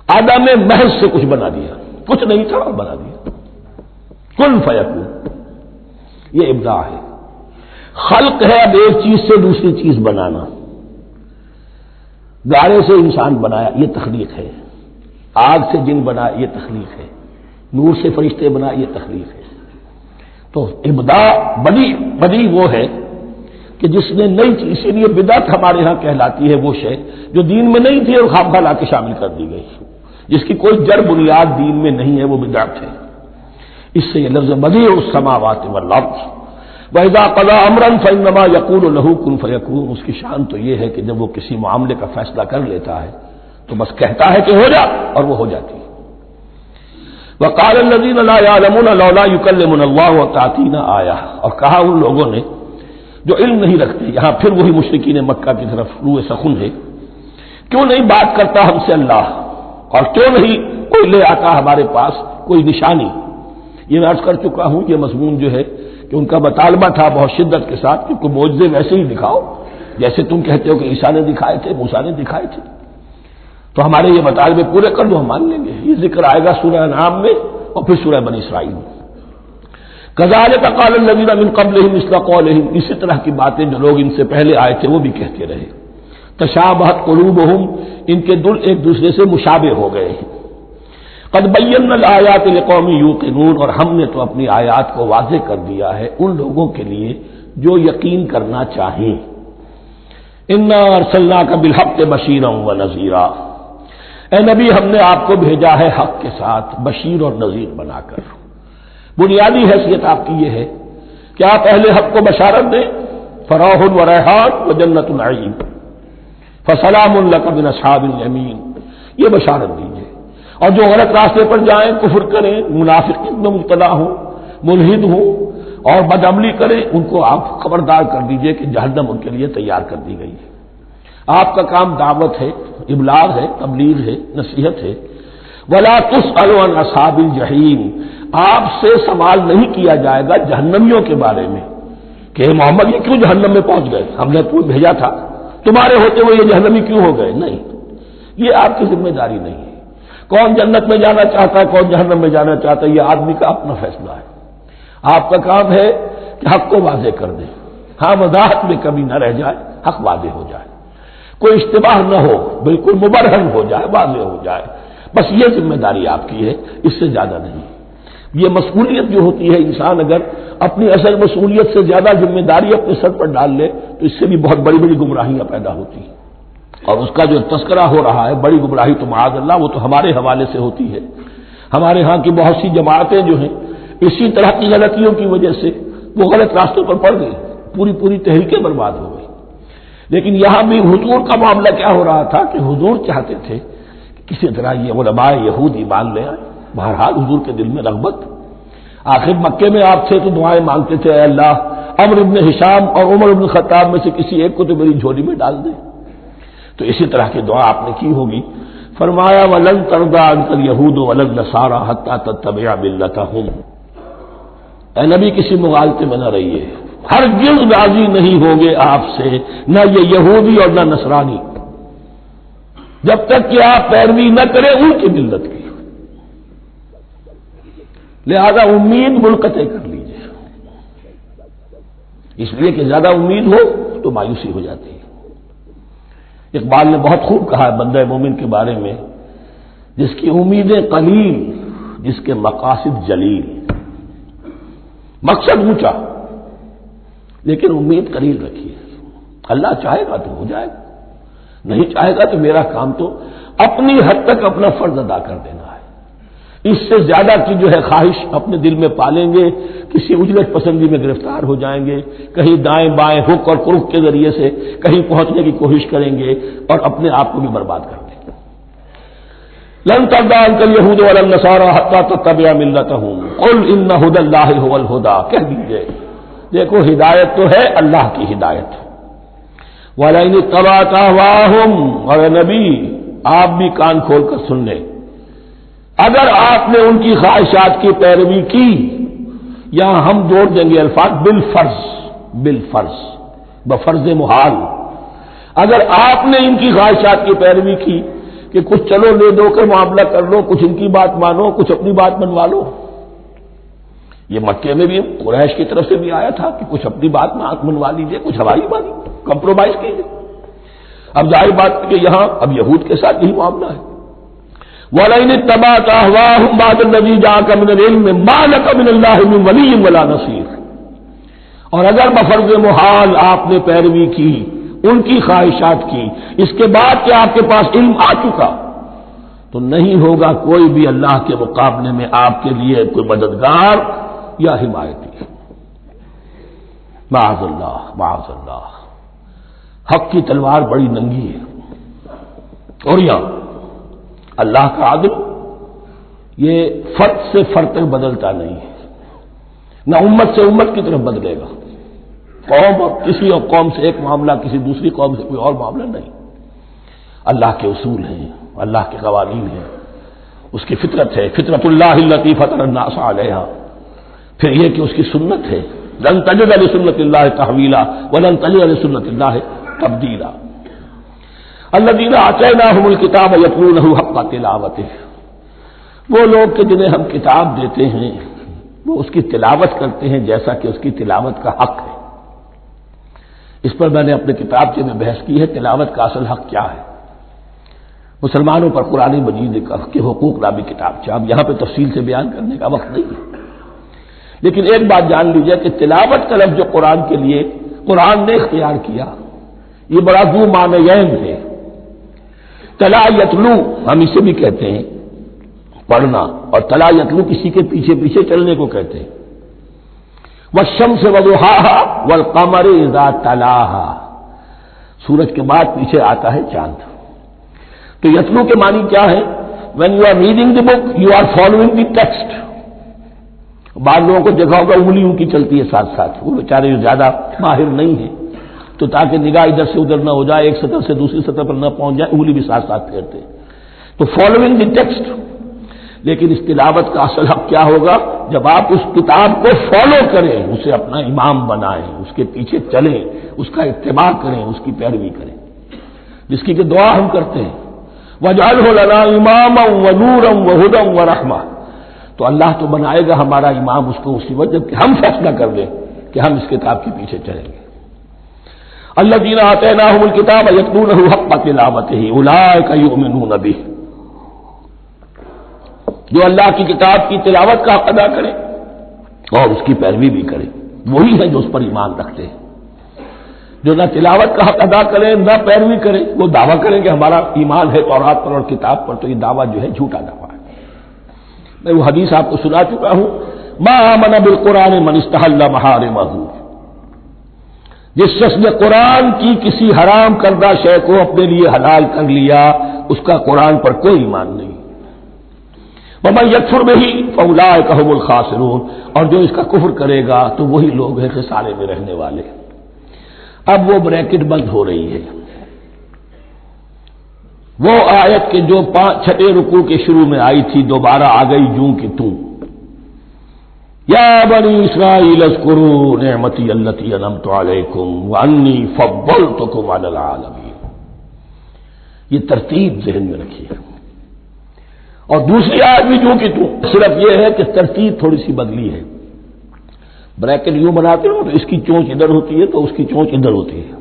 S1: آدم میں محض سے کچھ بنا دیا، کچھ نہیں تھا اور بنا دیا، کن فیکون، یہ ابداع ہے۔ خلق ہے اب ایک چیز سے دوسری چیز بنانا، گارے سے انسان بنایا، یہ تخلیق ہے، آگ سے جن بنایا، یہ تخلیق ہے، نور سے فرشتے بنائے، یہ تخلیق ہے۔ تو ابداع بدیع وہ ہے کہ جس نے نئی چیز، اسی لیے بدعت ہمارے ہاں کہلاتی ہے وہ شے جو دین میں نہیں تھی اور خام خواہ لا کے شامل کر دی گئی، جس کی کوئی جڑ بنیاد دین میں نہیں ہے، وہ بدعت ہے۔ اس سے یہ لفظ بدیع السماوات والارض، وَإِذَا قَضَىٰ أَمْرًا فَإِنَّمَا يَقُولُ لَهُ كُن فَيَكُونُ، اس کی شان تو یہ ہے کہ جب وہ کسی معاملے کا فیصلہ کر لیتا ہے تو بس کہتا ہے کہ ہو جا، اور وہ ہو جاتی ہے۔ وَقَالَ الَّذِينَ لَا يَعْلَمُونَ لَوْلَا يُكَلِّمُنَا اللَّهُ وَتَأْتِينَا آیَةٌ، اور کہا ان لوگوں نے جو علم نہیں رکھتے، یہاں پھر وہی مشرکین مکہ کی طرف روئے سخن ہے، کیوں نہیں بات کرتا ہم سے اللہ، اور کیوں نہیں کوئی لے آتا ہمارے پاس کوئی نشانی۔ یہ میں عرض کر چکا ہوں، یہ مضمون جو ہے کہ ان کا مطالبہ تھا بہت شدت کے ساتھ کہ کوئی معجزے ویسے ہی دکھاؤ جیسے تم کہتے ہو کہ عیسیٰ نے دکھائے تھے، موسیٰ نے دکھائے تھے، تو ہمارے یہ مطالبے پورے کر دو، ہم مان لیں گے۔ یہ ذکر آئے گا سورہ انعام میں اور پھر سورہ بنی اسرائیل میں۔ کذالک قال الذین من قبلہم مثل قولہم، اسی طرح کی باتیں جو لوگ ان سے پہلے آئے تھے وہ بھی کہتے رہے۔ تشابہت قلوبہم، ان کے دل ایک دوسرے سے مشابہ ہو گئے ہیں۔ قد بینا الآیات لقوم یوقنون، اور ہم نے تو اپنی آیات کو واضح کر دیا ہے ان لوگوں کے لیے جو یقین کرنا چاہیں۔ انا ارسلناک بالحق بشیرا ونذیرا، اے نبی ہم نے آپ کو بھیجا ہے حق کے ساتھ بشیر اور نذیر بنا کر۔ بنیادی حیثیت آپ کی یہ ہے کہ آپ اہل حق کو بشارت دیں، فراح و ریحان و جنت نعیم، فسلام لک من اصحاب الیمین، یہ بشارت دیجیے۔ اور جو غلط راستے پر جائیں، کفر کریں، منافقت میں مبتلا ہوں، ملحد ہوں اور بدعملی کریں، ان کو آپ خبردار کر دیجئے کہ جہنم ان کے لیے تیار کر دی گئی ہے۔ آپ کا کام دعوت ہے، ابلاغ ہے، تبلیغ ہے، نصیحت ہے۔ ولا تسأل عن اصحاب الجحیم، آپ سے سوال نہیں کیا جائے گا جہنمیوں کے بارے میں کہ محمد یہ کیوں جہنم میں پہنچ گئے، ہم نے تمہیں بھیجا تھا، تمہارے ہوتے ہوئے یہ جہنمی کیوں ہو گئے، نہیں، یہ آپ کی ذمہ داری نہیں ہے۔ کون جنت میں جانا چاہتا ہے، کون جہنم میں جانا چاہتا ہے، یہ آدمی کا اپنا فیصلہ ہے۔ آپ کا کام ہے کہ حق کو واضح کر دیں، ہاں وضاحت میں کمی نہ رہ جائے، حق واضح ہو جائے، کوئی اشتباہ نہ ہو، بالکل مبرہن ہو جائے، واضح ہو جائے، بس یہ ذمہ داری آپ کی ہے، اس سے زیادہ نہیں۔ یہ مسئولیت جو ہوتی ہے، انسان اگر اپنی اصل مسئولیت سے زیادہ ذمہ داری اپنے سر پر ڈال لے تو اس سے بھی بہت بڑی بڑی گمراہیاں پیدا ہوتی ہیں، اور اس کا جو تذکرہ ہو رہا ہے بڑی گمراہی تو معاذ اللہ وہ تو ہمارے حوالے سے ہوتی ہے۔ ہمارے ہاں کی بہت سی جماعتیں جو ہیں اسی طرح کی غلطیوں کی وجہ سے وہ غلط راستوں پر پڑ گئی، پوری تحریکیں برباد ہو گئی۔ لیکن یہاں بھی حضور کا معاملہ کیا ہو رہا تھا کہ حضور چاہتے تھے کہ کسی طرح یہ علماء یہود ایمان لے آئے، بہرحال حضور کے دل میں رغبت، آخر مکے میں آپ تھے تو دعائیں مانگتے تھے، اے اللہ عمرو بن ہشام اور عمر بن خطاب میں سے کسی ایک کو تو میری جھولی میں ڈال دے۔ تو اسی طرح کی دعا آپ نے کی ہوگی۔ فرمایا وَلَن تَرْضَىٰ عَنكَ الْيَهُودُ وَلَا النَّصَارَىٰ حَتَّىٰ تَتَّبِعَ مِلَّتَهُمْ۔ اے نبی کسی مغالطے میں نہ رہیے، ہرگز راضی نہیں ہوگے آپ سے نہ یہ یہودی اور نہ نصرانی، جب تک کہ آپ پیروی نہ کریں ان کی ملت کی۔ لہذا امید منقطع کر لیجیے، اس لیے کہ زیادہ امید ہو تو مایوسی ہو جاتی ہے۔ اقبال نے بہت خوب کہا ہے بندہ مومن کے بارے میں، جس کی امیدیں قلیل، جس کے مقاصد جلیل۔ مقصد اونچا لیکن امید قلیل رکھیے، اللہ چاہے گا تو ہو جائے گا، نہیں چاہے گا تو میرا کام تو اپنی حد تک اپنا فرض ادا کر دینا ہے۔ اس سے زیادہ کی جو ہے خواہش اپنے دل میں پالیں گے، کسی اجلت پسندی میں گرفتار ہو جائیں گے، کہیں دائیں بائیں ہک اور کرک کے ذریعے سے کہیں پہنچنے کی کوشش کریں گے اور اپنے آپ کو بھی برباد کر دیں گے۔ لن ترضى عنك اليهود ولا النصارى حتى تتبع ملتهم قل ان هدى الله هو الهدى، کہہ دیجئے دیکھو ہدایت تو ہے اللہ کی ہدایت۔ وَلَئِنِ اتَّبَعْتَ أَهْوَاءَهُمْ، اور نبی آپ بھی کان کھول کر سن لیں، اگر آپ نے ان کی خواہشات کی پیروی کی، یہاں ہم جوڑ دیں گے الفاظ بالفرض بفرض محال، اگر آپ نے ان کی خواہشات کی پیروی کی کہ کچھ چلو لے دو کر معاملہ کر لو، کچھ ان کی بات مانو، کچھ اپنی بات منوا لو۔ یہ مکے میں بھی قریش کی طرف سے بھی آیا تھا کہ کچھ اپنی بات منوا لیجیے، کچھ ہماری بات کمپرومائز کیجیے۔ اب ظاہر بات ہے کہ یہاں اب یہود کے ساتھ یہی معاملہ ہے۔ وَلَئِنِ اتَّبَعْتَ أَهْوَاءَهُمْ بَعْدَ الَّذِي جَاءَكَ مِنَ الْعِلْمِ مَا لَكَ مِنَ اللَّهِ مِنْ وَلِيٍّ وَلَا نَصِيرٍ، اور اگر بفرض محال آپ نے پیروی کی ان کی خواہشات کی، اس کے بعد کہ آپ کے پاس علم آ چکا، تو نہیں ہوگا کوئی بھی اللہ کے مقابلے میں آپ کے لیے کوئی مددگار یا حمایتی۔ معاذ اللہ معاذ اللہ، حق کی تلوار بڑی ننگی ہے، اور یہاں اللہ کا عدل یہ فرد سے فرد تک بدلتا نہیں ہے، نہ امت سے امت کی طرف بدلے گا، قوم اور کسی اور قوم سے ایک معاملہ، کسی دوسری قوم سے کوئی اور معاملہ نہیں۔ اللہ کے اصول ہیں، اللہ کے قوانین ہیں، اس کی فطرت ہے، فطرت اللہ التی فطر الناس علیہا، پھر یہ کہ اس کی سنت ہے، لن تجد لسنت اللہ تحویلا ولن تجد لسنت اللہ تبدیلا۔ الذین آتیناہم الکتاب یتلونہ حق تلاوتہ، وہ لوگ کہ جنہیں ہم کتاب دیتے ہیں وہ اس کی تلاوت کرتے ہیں جیسا کہ اس کی تلاوت کا حق ہے۔ اس پر میں نے اپنے کتابچے میں بحث کی ہے، تلاوت کا اصل حق کیا ہے۔ مسلمانوں پر قرآن مجید کے حقوق نامی کتابچہ، اب یہاں پہ تفصیل سے بیان کرنے کا وقت نہیں ہے، لیکن ایک بات جان لیجیے کہ تلاوت کا لفظ جو قرآن کے لیے قرآن نے اختیار کیا یہ بڑا ذو معنیین ہے۔ تلا یتلو ہم اسے بھی کہتے ہیں پڑھنا، اور تلا یتلو کسی کے پیچھے پیچھے چلنے کو کہتے ہیں۔ والشمس وضحاها والقمر اذا تلاها، سورج کے بعد پیچھے آتا ہے چاند۔ تو یتلو کے معنی کیا ہے؟ when you are reading the book you are following the text۔ بعض لوگوں کو دیکھا ہوگا انگلیوں کی چلتی ہے ساتھ ساتھ، وہ بیچارے جو زیادہ ماہر نہیں ہیں تو تاکہ نگاہ ادھر سے ادھر نہ ہو جائے، ایک سطح سے دوسری سطح پر نہ پہنچ جائے، انگلی بھی ساتھ ساتھ پھیرتے ہیں، تو فالوئنگ دی ٹیکسٹ۔ لیکن اس تلاوت کا اصل حق کیا ہوگا؟ جب آپ اس کتاب کو فالو کریں، اسے اپنا امام بنائیں، اس کے پیچھے چلیں، اس کا اتباع کریں، اس کی پیروی کریں، جس کی کہ دعا ہم کرتے ہیں وَاجْعَلْهُ لَنَا إِمَامًا وَنُورًا وَهُدًى وَرَحْمَةً، تو اللہ تو بنائے گا ہمارا امام اس کو اسی وقت جب کہ ہم فیصلہ کر دیں کہ ہم اس کتاب کے پیچھے چلیں گے۔ الذین آتیناہم الکتاب یتلونہ حق تلاوتہ اولئک یؤمنون بہ، جو اللہ کی کتاب کی تلاوت کا حق ادا کرے اور اس کی پیروی بھی کرے، وہی ہے جو اس پر ایمان رکھتے ہیں۔ جو نہ تلاوت کا حق ادا کرے نہ پیروی کرے، وہ دعویٰ کریں کہ ہمارا ایمان ہے تورات پر اور کتاب پر، تو یہ دعویٰ جو ہے جھوٹا دعویٰ ہے۔ میں وہ حدیث آپ کو سنا چکا ہوں، ما آمن بالقرآن من استحل محارمہ، جس شخص نے قرآن کی کسی حرام کردہ شے کو اپنے لیے حلال کر لیا، اس کا قرآن پر کوئی ایمان نہیں۔ ومن یکفر بہ فاولئک ھم الخاسرون، اور جو اس کا کفر کرے گا تو وہی لوگ ہیں خسارے میں رہنے والے۔ اب وہ بریکٹ بند ہو رہی ہے، وہ آیت کے جو چھٹے رکوع کے شروع میں آئی تھی دوبارہ آ گئی جوں کہ توں، یا بنی اسرائیل اذکروا نعمتی التی انعمت علیکم وانی فضلتکم علی العالمین۔ یہ ترتیب ذہن میں رکھیے۔ اور دوسری آیت بھی جو کہ توں، صرف یہ ہے کہ ترتیب تھوڑی سی بدلی ہے۔ بریکٹ یوں بناتے ہو تو اس کی چونچ ادھر ہوتی ہے تو اس کی چونچ ادھر ہوتی ہے،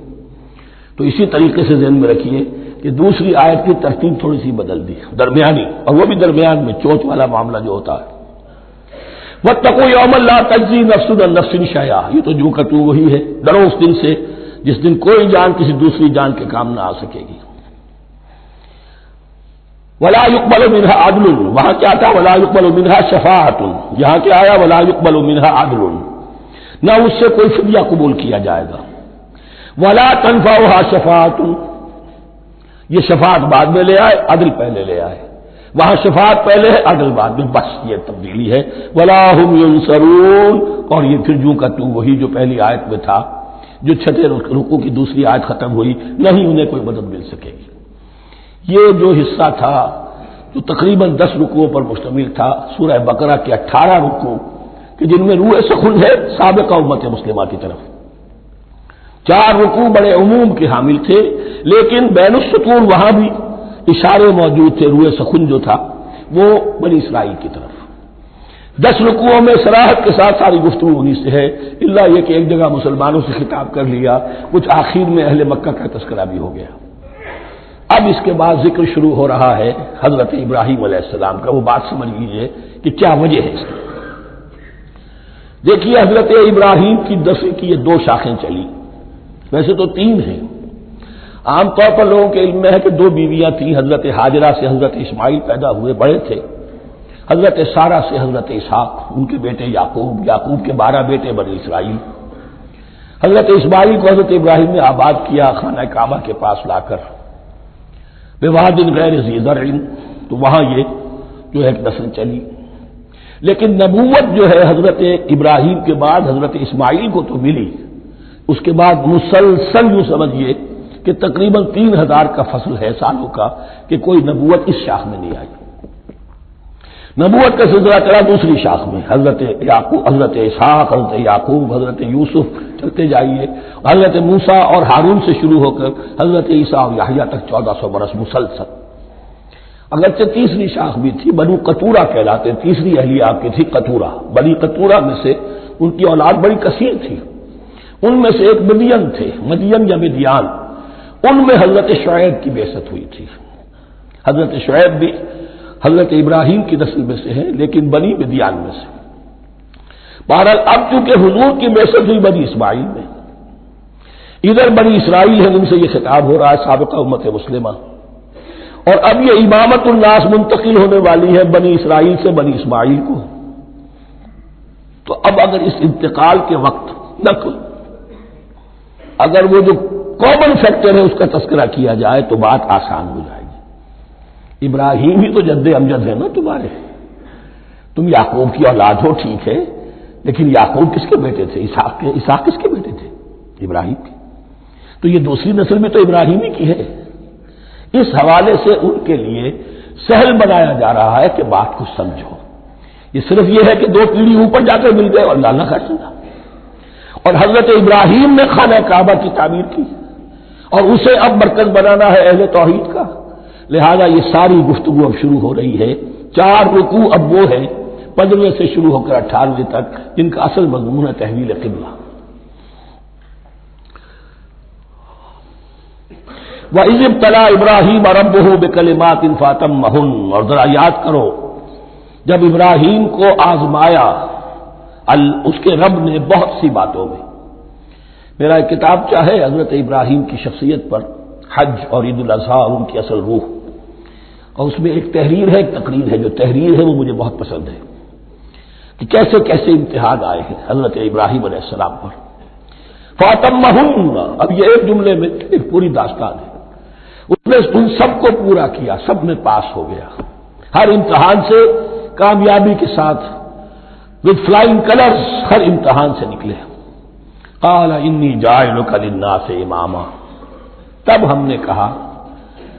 S1: تو اسی طریقے سے ذہن میں رکھیے کہ دوسری آیت کی ترتیب تھوڑی سی بدل دی، درمیانی، اور وہ بھی درمیان میں چونچ والا معاملہ جو ہوتا ہے۔ واتقوا یوما لا تجزی نفس عن نفس شیئا، یہ تو جو کہ تو وہی ہے، ڈرو اس دن سے جس دن کوئی جان کسی دوسری جان کے کام نہ آ سکے گی۔ ولا يقبل منها عدل، وہاں کیا تھا ولا يقبل منها شفاعۃ، یہاں کیا آیا ولا يقبل منها عدل، نہ اس سے کوئی فدیہ قبول کیا جائے گا۔ ولا تنفعها شفاعۃ، یہ شفاعت بعد میں لے آئے، عدل پہلے لے آئے، وہاں شفاعت پہلے ہے عدل بعد میں، بس یہ تبدیلی ہے۔ ولا هم ينصرون، اور یہ پھر جو کا تو وہی جو پہلی آیت میں تھا، جو چھٹے رکوع کی دوسری آیت ختم ہوئی، نہیں انہیں کوئی مدد مل سکے گی۔ یہ جو حصہ تھا جو تقریباً 10 رکوعوں پر مشتمل تھا، سورہ بقرہ کے 18 رکوع کہ جن میں روح سخن ہے سابقہ امت مسلمہ کی طرف، 4 رکوع بڑے عموم کے حامل تھے، لیکن بین السطور وہاں بھی اشارے موجود تھے، روح سخن جو تھا وہ بنی اسرائیل کی طرف۔ 10 رکوعوں میں صراحت کے ساتھ ساری گفتگو انہی سے ہے، الا یہ کہ ایک جگہ مسلمانوں سے خطاب کر لیا، کچھ آخر میں اہل مکہ کا تذکرہ بھی ہو گیا۔ اب اس کے بعد ذکر شروع ہو رہا ہے حضرت ابراہیم علیہ السلام کا۔ وہ بات سمجھ لیجیے کہ کیا وجہ ہے اس کی۔ دیکھیے حضرت ابراہیم کی دفعے کی یہ 2 شاخیں چلی، ویسے تو 3 ہیں۔ عام طور پر لوگوں کے علم میں ہے کہ 2 بیویاں تھیں، حضرت ہاجرہ سے حضرت اسماعیل پیدا ہوئے، بڑے تھے، حضرت سارہ سے حضرت اسحاق، ان کے بیٹے یعقوب، یعقوب کے 12 بیٹے بنی اسرائیل۔ حضرت اسماعیل کو حضرت ابراہیم نے آباد کیا خانہ کعبہ کے پاس لا کر، بواد غیر ذی زرع، تو وہاں یہ جو ہے نسل چلی۔ لیکن نبوت جو ہے حضرت ابراہیم کے بعد حضرت اسماعیل کو تو ملی، اس کے بعد مسلسل یوں سمجھیے کہ تقریباً 3000 کا فصل ہے سالوں کا کہ کوئی نبوت اس شاخ میں نہیں آئی۔ نبوت کا سلسلہ چلا دوسری شاخ میں، حضرت یعقوب، حضرت اسحاق، حضرت یعقوب، حضرت یوسف، چلتے جائیے، حضرت موسیٰ اور ہارون سے شروع ہو کر حضرت عیسیٰ اور یحییٰ تک 1400 برس مسلسل۔ اگرچہ تیسری شاخ بھی تھی، بنو قطورہ کہلاتے، تیسری اہلیہ آپ کی تھی قطورہ، بنی قطورہ میں سے ان کی اولاد بڑی کثیر تھی، ان میں سے ایک مدین تھے، مدین یا مدیان، ان میں حضرت شعیب کی بعثت ہوئی تھی۔ حضرت شعیب بھی حضرت ابراہیم کی نسل میں سے ہیں لیکن بنی مدیان میں سے۔ بہرحال اب چونکہ حضور کی بعثت ہوئی بنی اسماعیل میں، ادھر بنی اسرائیل ہے، ان سے یہ خطاب ہو رہا ہے سابقہ امت مسلمہ، اور اب یہ امامت الناس منتقل ہونے والی ہے بنی اسرائیل سے بنی اسماعیل کو۔ تو اب اگر اس انتقال کے وقت نقل، اگر وہ جو کامن فیکٹر ہے اس کا تذکرہ کیا جائے تو بات آسان ہو جائے گی۔ ابراہیم ہی تو جد امجد ہے نا تمہارے، تم یعقوب کی اولاد ہو ٹھیک ہے، لیکن یعقوب کس کے بیٹے تھے؟ اسحاق کس کے بیٹے تھے؟ ابراہیم کے۔ تو یہ دوسری نسل بھی تو ابراہیم ہی کی ہے۔ اس حوالے سے ان کے لیے سہل بنایا جا رہا ہے کہ بات کو سمجھو، یہ صرف یہ ہے کہ 2 پیڑھی اوپر جا کر مل گئے اور لانا خرچنا، اور حضرت ابراہیم نے خانہ کعبہ کی تعمیر کی اور اسے اب مرکز بنانا ہے اہل توحید کا، لہذا یہ ساری گفتگو اب شروع ہو رہی ہے۔ 4 رکوع اب وہ ہے 15 سے شروع ہو کر 18 تک، جن کا اصل مضمون ہے تحویل قبلہ۔ وَإِذِ ابْتَلَىٰ إِبْرَاهِيمَ رَبُّهُ بِكَلِمَاتٍ فَأَتَمَّهُنَّ، اور ذرا یاد کرو جب ابراہیم کو آزمایا اس کے رب نے بہت سی باتوں میں. میرا ایک کتاب چاہے حضرت ابراہیم کی شخصیت پر، حج اور عید الاضحیٰ اور ان کی اصل روح، اور اس میں ایک تحریر ہے، ایک تقریر ہے. جو تحریر ہے وہ مجھے بہت پسند ہے کہ کیسے کیسے امتحان آئے ہیں حضرت ابراہیم علیہ السلام پر. فَأَتَمَّهُنَّ، اب یہ ایک جملے میں ایک پوری داستان ہے. اس نے ان سب کو پورا کیا، سب میں پاس ہو گیا، ہر امتحان سے کامیابی کے ساتھ وتھ فلائنگ کلرز ہر امتحان سے نکلے. قال انی جاعلک للناس اماما، تب ہم نے کہا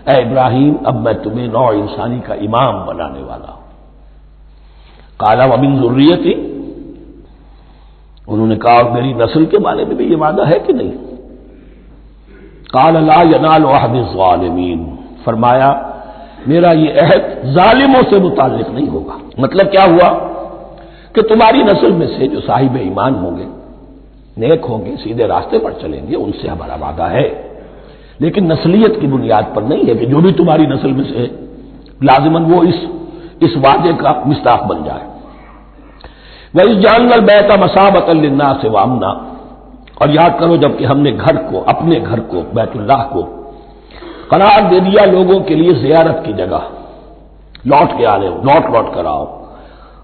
S1: اے ابراہیم اب میں تمہیں نوع انسانی کا امام بنانے والا ہوں. قال ومن ذریتی، انہوں نے کہا اور میری نسل کے بارے میں بھی یہ وعدہ ہے کہ نہیں؟ قال لا ینال عہد الظالمین، فرمایا میرا یہ عہد ظالموں سے متعلق نہیں ہوگا. مطلب کیا ہوا کہ تمہاری نسل میں سے جو صاحب ایمان ہوں گے، نیک ہوں گے، سیدھے راستے پر چلیں گے، ان سے ہمارا وعدہ ہے، لیکن نسلیت کی بنیاد پر نہیں ہے کہ جو بھی تمہاری نسل میں سے لازماً وہ اس وعدے کا مصداق بن جائے. وَإِذْ جَعَلْنَا الْبَيْتَ مَثَابَةً لِلنَّاسِ وَأَمْنًا، اور یاد کرو جب کہ ہم نے گھر کو، اپنے گھر کو، بیت اللہ کو قرار دے دیا لوگوں کے لیے زیارت کی جگہ، لوٹ کے آنے، لوٹ کر آؤ،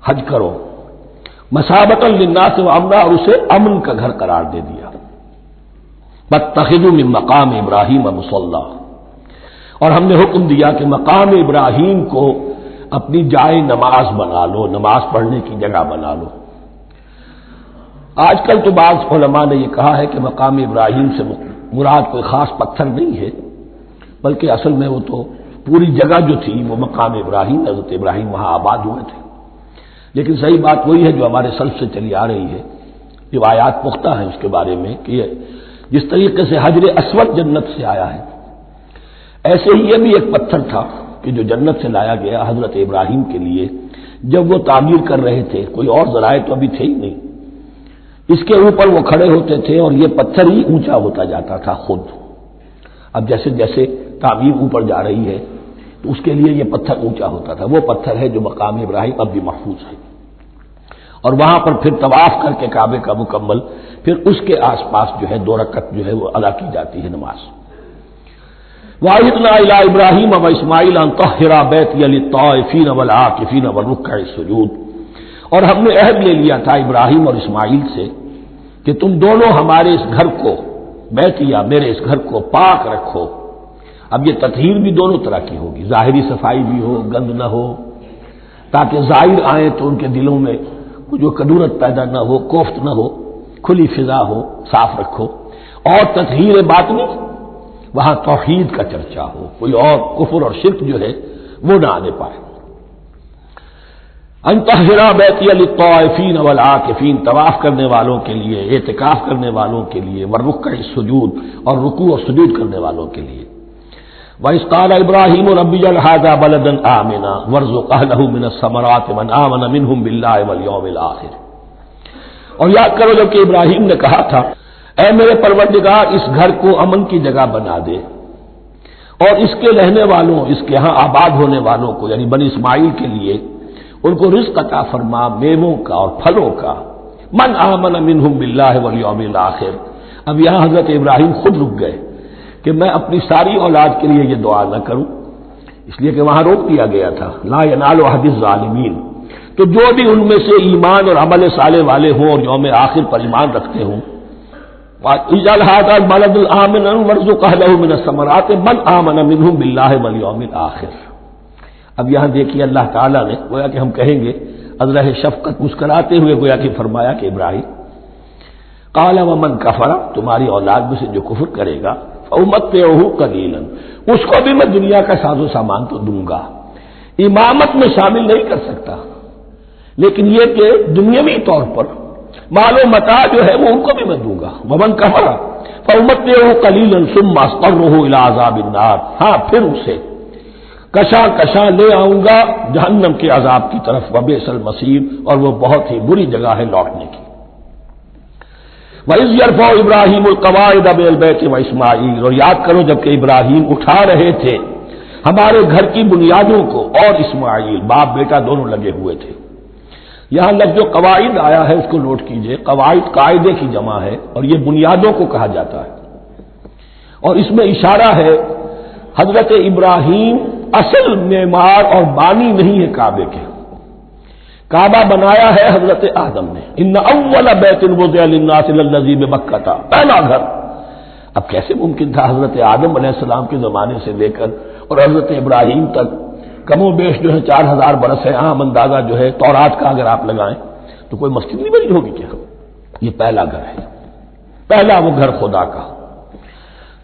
S1: حج کرو. مثابۃ للناس وامنا، اور اسے امن کا گھر قرار دے دیا. فاتخذوا من مقام ابراہیم مصلی، اور ہم نے حکم دیا کہ مقام ابراہیم کو اپنی جائے نماز بنا لو، نماز پڑھنے کی جگہ بنا لو. آج کل تو بعض علماء نے یہ کہا ہے کہ مقام ابراہیم سے مراد کوئی خاص پتھر نہیں ہے، بلکہ اصل میں وہ تو پوری جگہ جو تھی وہ مقام ابراہیم، حضرت ابراہیم وہاں آباد ہوئے تھے. لیکن صحیح بات وہی ہے جو ہمارے سلف سے چلی آ رہی ہے، روایات پختہ ہیں اس کے بارے میں کہ جس طریقے سے حجر اسود جنت سے آیا ہے، ایسے ہی یہ بھی ایک پتھر تھا کہ جو جنت سے لایا گیا حضرت ابراہیم کے لیے جب وہ تعمیر کر رہے تھے. کوئی اور ذرائع تو ابھی تھے ہی نہیں، اس کے اوپر وہ کھڑے ہوتے تھے اور یہ پتھر ہی اونچا ہوتا جاتا تھا خود. اب جیسے جیسے تعمیر اوپر جا رہی ہے تو اس کے لیے یہ پتھر اونچا ہوتا تھا. وہ پتھر ہے جو مقام ابراہیم اب بھی محفوظ ہے، اور وہاں پر پھر طواف کر کے کعبے کا مکمل، پھر اس کے آس پاس جو ہے 2 رکعت جو ہے وہ ادا کی جاتی ہے نماز. وَعَهِدْنَا إِلَىٰ إِبْرَاهِيمَ وَإِسْمَاعِيلَ أَن طَهِّرَا بَيْتِيَ لِلطَّائِفِينَ وَالْعَاكِفِينَ وَالرُّكَّعِ السُّجُودِ، اور ہم نے عہد لے لیا تھا ابراہیم اور اسماعیل سے کہ تم دونوں ہمارے اس گھر کو، بیتیا میرے اس گھر کو پاک رکھو. اب یہ تطہیر بھی دونوں طرح کی ہوگی، ظاہری صفائی بھی ہو، گند نہ ہو، تاکہ زائر آئیں تو ان کے دلوں میں جو کدورت پیدا نہ ہو، کوفت نہ ہو، کھلی فضا ہو، صاف رکھو. اور تطہیر باطنی، وہاں توحید کا چرچا ہو، کوئی اور کفر اور شرک جو ہے وہ نہ آنے پائے. ان طہرا بیتی للطائفین والعاکفین، طواف کرنے والوں کے لیے، اعتکاف کرنے والوں کے لیے، والرکع السجود، اور رکوع اور سجود کرنے والوں کے لیے. وَإِذْ قَالَ إِبْرَاهِيمُ رَبِّ اجْعَلْ هَٰذَا بَلَدًا آمِنًا وَارْزُقْ أَهْلَهُ مِنَ الثَّمَرَاتِ مَنْ آمَنَ مِنْهُمْ بِاللَّهِ وَالْيَوْمِ الْآخِرِ. اور یاد کرو جب کہ ابراہیم نے کہا تھا اے میرے پروردگار اس گھر کو امن کی جگہ بنا دے، اور اس کے رہنے والوں، اس کے ہاں آباد ہونے والوں کو یعنی بنی اسماعیل کے لیے ان کو رزق عطا فرما، میووں کا اور پھلوں کا. من آمن منہم باللہ والیوم الآخر. اب یہاں حضرت ابراہیم خود رک گئے کہ میں اپنی ساری اولاد کے لیے یہ دعا نہ کروں، اس لیے کہ وہاں روک دیا گیا تھا لا ینال عہد الظالمین. تو جو بھی ان میں سے ایمان اور عمل صالح والے ہوں اور یوم آخر پر ایمان رکھتے ہوں، اجعل هذا البلد آمنا وارزق اهله من الثمرات من آمن منهم باللہ والیوم الآخر. اب یہاں دیکھیے اللہ تعالیٰ نے گویا کہ ہم کہیں گے ازرہ شفقت مسکراتے ہوئے گویا کہ فرمایا کہ ابراہیم قال ومن کفر، تمہاری اولاد میں سے جو کفر کرے گا فأمتعه قلیلا، اس کو بھی میں دنیا کا ساز و سامان تو دوں گا، امامت میں شامل نہیں کر سکتا، لیکن یہ کہ دنیاوی طور پر مال و متاع جو ہے وہ ان کو بھی میں دوں گا. ومن کفر فأمتعه قلیلا ثم اضطره الى عذاب النار، ہاں پھر اسے کشاں کشاں لے آؤں گا جہنم کے عذاب کی طرف. وبئس المصیر، اور وہ بہت ہی بری جگہ ہے لوٹنے کی. وَإِذْ يَرْفَعُ إِبْرَاهِيمُ الْقَوَاعِدَ مِنَ الْبَيْتِ وَإِسْمَاعِيلُ، اور یاد کرو جب کہ ابراہیم اٹھا رہے تھے ہمارے گھر کی بنیادوں کو، اور اسماعیل باپ بیٹا دونوں لگے ہوئے تھے۔ یہاں لفظ جو قواعد آیا ہے اس کو نوٹ کیجئے، قواعد قاعدے کی جمع ہے اور یہ بنیادوں کو کہا جاتا ہے، اور اس میں اشارہ ہے حضرت ابراہیم اصل معمار اور بانی نہیں ہے کعبے کے، کعبہ بنایا ہے حضرت آدم نے۔ ان اول بیت وضع للناس للذی ببکۃ، پہلا گھر۔ اب کیسے ممکن تھا حضرت آدم علیہ السلام کے زمانے سے لے کر اور حضرت ابراہیم تک کم و بیش جو ہے 4000 برس ہے، عام اندازہ جو ہے تورات کا اگر آپ لگائیں تو کوئی مسجد نہیں بنی ہوگی کیا؟ یہ پہلا گھر ہے، پہلا وہ گھر خدا کا۔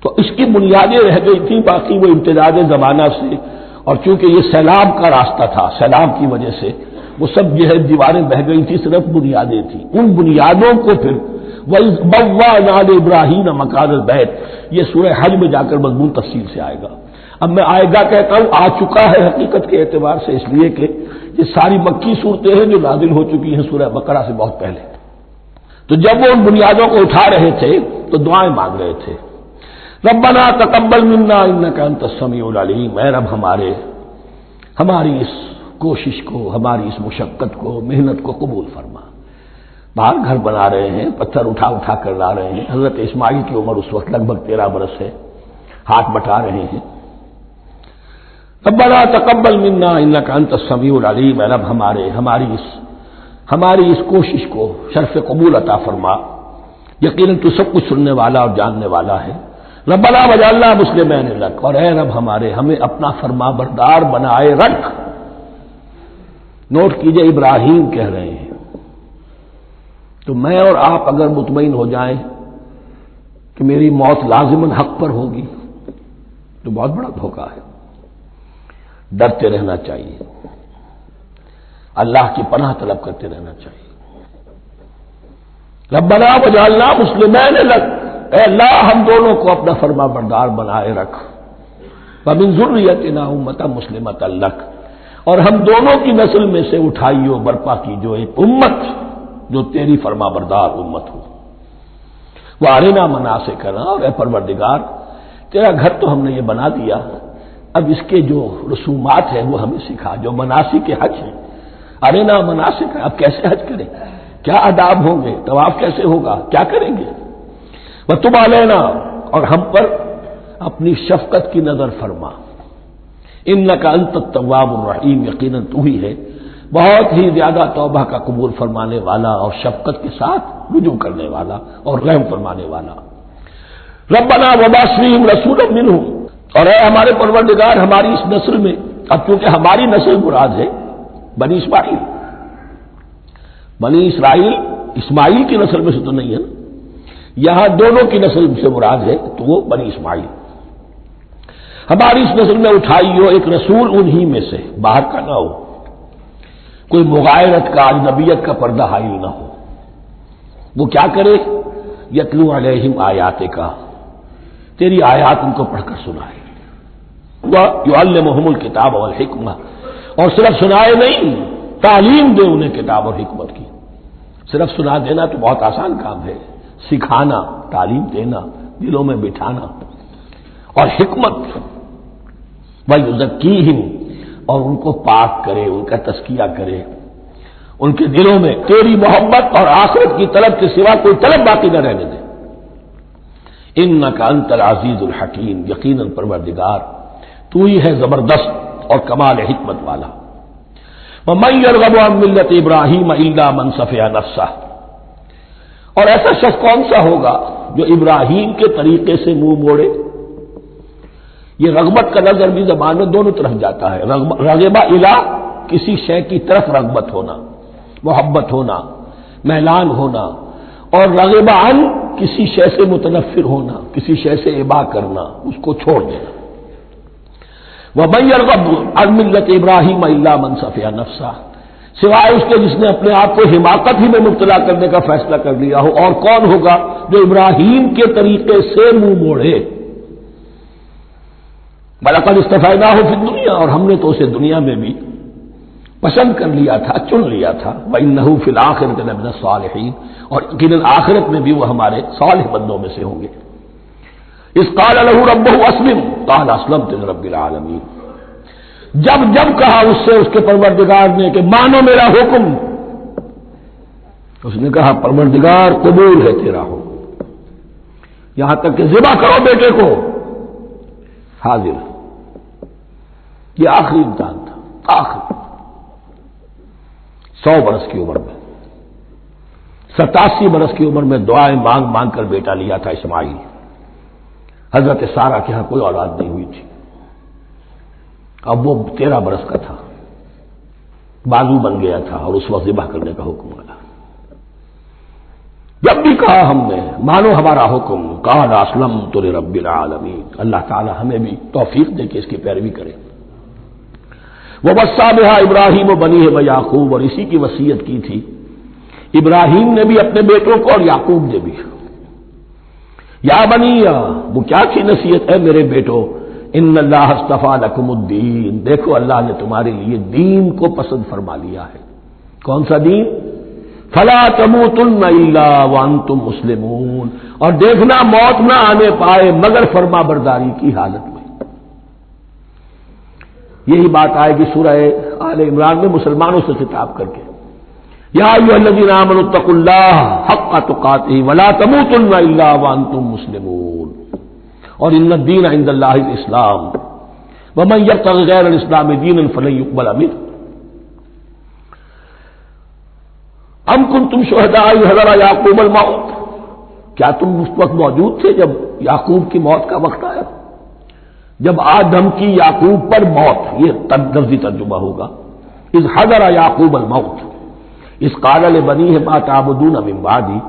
S1: تو اس کی بنیادیں رہ گئی تھی، باقی وہ امتداد زمانہ سے، اور چونکہ یہ سیلاب کا راستہ تھا، سیلاب کی وجہ سے وہ سب جو ہے دیواریں بہہ گئی تھی، صرف بنیادیں تھیں۔ ان بنیادوں کو پھر وَإِذْ بَوَّأْنَا لِإِبْرَاهِيمَ مَكَانَ الْبَيْتِ، یہ سورہ حج میں جا کر مضمون تفصیل سے آئے گا۔ اب میں آئے گا کہتا ہوں، آ چکا ہے حقیقت کے اعتبار سے، اس لیے کہ یہ ساری مکی صورتیں ہیں جو نازل ہو چکی ہیں سورہ بقرہ سے بہت پہلے۔ تو جب وہ ان بنیادوں کو اٹھا رہے تھے تو دعائیں مانگ رہے تھے، ربنا تقبل منا انک انت السمیع العلیم، اے رب ہماری اس کوشش کو، ہماری اس مشقت کو، محنت کو قبول فرما۔ باہر گھر بنا رہے ہیں، پتھر اٹھا اٹھا کر لا رہے ہیں، حضرت اسماعیل کی عمر اس وقت لگ بھگ 13 برس ہے، ہاتھ بٹا رہے ہیں۔ ربنا تقبل منا انک انت السمیع العلیم، اے رب ہماری اس کوشش کو شرف قبول عطا فرما، یقیناً تو سب کچھ سننے والا اور جاننے والا ہے۔ ربنا وجعلنا مسلمین لک، اور اے رب ہمیں اپنا فرما بردار بنائے رکھ۔ نوٹ کیجئے ابراہیم کہہ رہے ہیں، تو میں اور آپ اگر مطمئن ہو جائیں کہ میری موت لازماً حق پر ہوگی تو بہت بڑا دھوکہ ہے۔ ڈرتے رہنا چاہیے، اللہ کی پناہ طلب کرتے رہنا چاہیے۔ ربنا وجعلنا مسلمین لک، اے اللہ ہم دونوں کو اپنا فرما بردار بنائے رکھ، ومن ذریتنا امۃ مسلمۃ لک، اور ہم دونوں کی نسل میں سے اٹھائیو برپا کی جو ایک امت جو تیری فرما بردار امت ہو۔ وارنا مناسکنا، اور اے پروردگار تیرا گھر تو ہم نے یہ بنا دیا، اب اس کے جو رسومات ہیں وہ ہمیں سکھا، جو مناسک حج ہیں، ارنا مناسک، اب کیسے حج کریں، کیا آداب ہوں گے، طواف کیسے ہوگا، کیا کریں گے۔ وتب علینا، اور ہم پر اپنی شفقت کی نظر فرما، انک انت التواب الرحیم، یقیناً تو ہی ہے بہت ہی زیادہ توبہ کا قبول فرمانے والا اور شفقت کے ساتھ رجوع کرنے والا اور رحم فرمانے والا۔ ربنا وبعث فیہم رسولا منہم، اور اے ہمارے پروردگار ہماری اس نسل میں، اب چونکہ ہماری نسل مراد ہے بنی اسماعیل، بنی اسرائیل اسماعیل کی نسل میں سے تو نہیں ہے نا، یہاں دونوں کی نسل سے مراد ہے تو وہ بنی اسماعیل، ہماری اس نسل میں اٹھائی ہو ایک رسول انہی میں سے، باہر کا نہ ہو، کوئی مغایرت کا اجنبیت کا پردہ حائل نہ ہو، وہ کیا کرے، یتلو علیہم آیات کا، تیری آیات ان کو پڑھ کر سنائے، وَيُعَلِّمُهُمُ الْكِتَابَ وَالْحِکْمَةَ، اور صرف سنائے نہیں، تعلیم دے انہیں کتاب اور حکمت کی۔ صرف سنا دینا تو بہت آسان کام ہے، سکھانا، تعلیم دینا، دلوں میں بٹھانا، اور حکمت، وَيُزَكِّيهِمْ، اور ان کو پاک کرے، ان کا تزکیہ کرے، ان کے دلوں میں تیری محبت اور آخرت کی طلب کے سوا کوئی طلب باقی نہ رہنے دے۔ انک انت العزیز الحکیم، یقیناً پروردگار تو ہی ہے زبردست اور کمال حکمت والا۔ وَمَن يَرْغَبُ عَن مِّلَّةِ إِبْرَاهِيمَ إِلَّا مَن سَفِهَ نَفْسَهُ، اور ایسا شخص کون سا ہوگا جو ابراہیم کے طریقے سے منہ موڑے۔ یہ رغبت کا نظر بھی زبان میں دونوں طرف جاتا ہے، رغبہ الی، کسی شے کی طرف رغبت ہونا، محبت ہونا، میلان ہونا، اور رغبہ عن، کسی شے سے متنفر ہونا، کسی شے سے ابا کرنا، اس کو چھوڑ دینا۔ وَمَن يَرْغَبُ عَن مِّلَّةِ إِبْرَاهِيمَ إِلَّا مَن سَفِهَ نَفْسَهُ، سوائے اس کے جس نے اپنے آپ کو حماقت ہی میں مبتلا کرنے کا فیصلہ کر لیا ہو، اور کون ہوگا جو ابراہیم کے طریقے سے منہ موڑے۔ وَلَقَدِ اصْطَفَيْنَاهُ فِي الدُّنْيَا، اور ہم نے تو اسے دنیا میں بھی پسند کر لیا تھا، چن لیا تھا۔ وَإِنَّهُ فِي الْآخِرَةِ لَمِنَ الصَّالِحِينَ، اور یقیناً آخرت میں بھی وہ ہمارے صالح بندوں میں سے ہوں گے۔ اذ قال له ربه اسلم قال اسلمت لرب العالمین، جب جب کہا اس سے اس کے پروردگار نے کہ مانو میرا حکم، اس نے کہا پروردگار قبول ہے تیرا حکم، یہاں تک کہ ذبح کرو بیٹے کو، حاضر۔ یہ آخری امتحان تھا، آخری 100 برس کی عمر میں، 87 برس کی عمر میں دعائیں مانگ مانگ کر بیٹا لیا تھا اسماعیل۔ حضرت سارہ کے ہاں کوئی اولاد نہیں ہوئی تھی، اب وہ 13 برس کا تھا، بازو بن گیا تھا، اور اس وقت ذبح کرنے کا حکم آیا۔ جب بھی کہا ہم نے مانو ہمارا حکم، قال اسلمت لرب العالمین، اللہ تعالی ہمیں بھی توفیق دے کہ اس کی پیروی کریں۔ ووصى بها ابراہیم وبنیہ ویعقوب، اور اسی کی وصیت کی تھی ابراہیم نے بھی اپنے بیٹوں کو اور یعقوب نے بھی۔ یا بنی، وہ کیا تھی نصیحت؟ ہے میرے بیٹو، ان اللہ اصطفیٰ لکم الدین، دیکھو اللہ نے تمہارے لیے دین کو پسند فرما لیا ہے۔ کون سا دین؟ فلا تموتن الا وانتم مسلمون، اور دیکھنا موت نہ آنے پائے مگر فرما برداری کی حالت میں۔ یہی بات آئے گی سورہ آل عمران میں مسلمانوں سے خطاب کر کے، یا ایھا الذین آمنوا اتقوا اللہ حق تقاتہ ولا تموتن الا وانتم مسلمون، اور ان الدین عند اللہ الاسلام ومن یبتغ غیر الاسلام دینا فلن یقبل منہ۔ ام کنتم شہداء اذ حضر یعقوب الموت، کیا تم اس وقت موجود تھے جب یعقوب کی موت کا وقت آیا؟ جب آدم کی یعقوب پر موت، یہ لفظی ترجمہ ہوگا، اذ حضر یعقوب الموت اذ قال لبنیہ ما تعبدون من بعدی،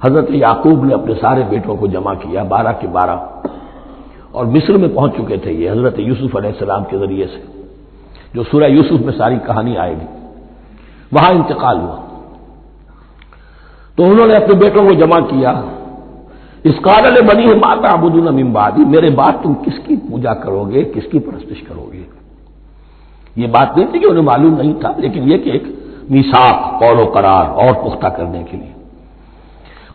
S1: حضرت یعقوب نے اپنے سارے بیٹوں کو جمع کیا، 12 کے 12، اور مصر میں پہنچ چکے تھے یہ حضرت یوسف علیہ السلام کے ذریعے سے، جو سورہ یوسف میں ساری کہانی آئے گی، وہاں انتقال ہوا۔ تو انہوں نے اپنے بیٹوں کو جمع کیا، اس قال لبنیہ ما تعبدون من بعدی، میرے بعد تم کس کی پوجا کرو گے، کس کی پرستش کرو گے؟ یہ بات نہیں تھی کہ انہیں معلوم نہیں تھا، لیکن یہ کہ ایک میثاق، قول و قرار اور پختہ کرنے کے لیے۔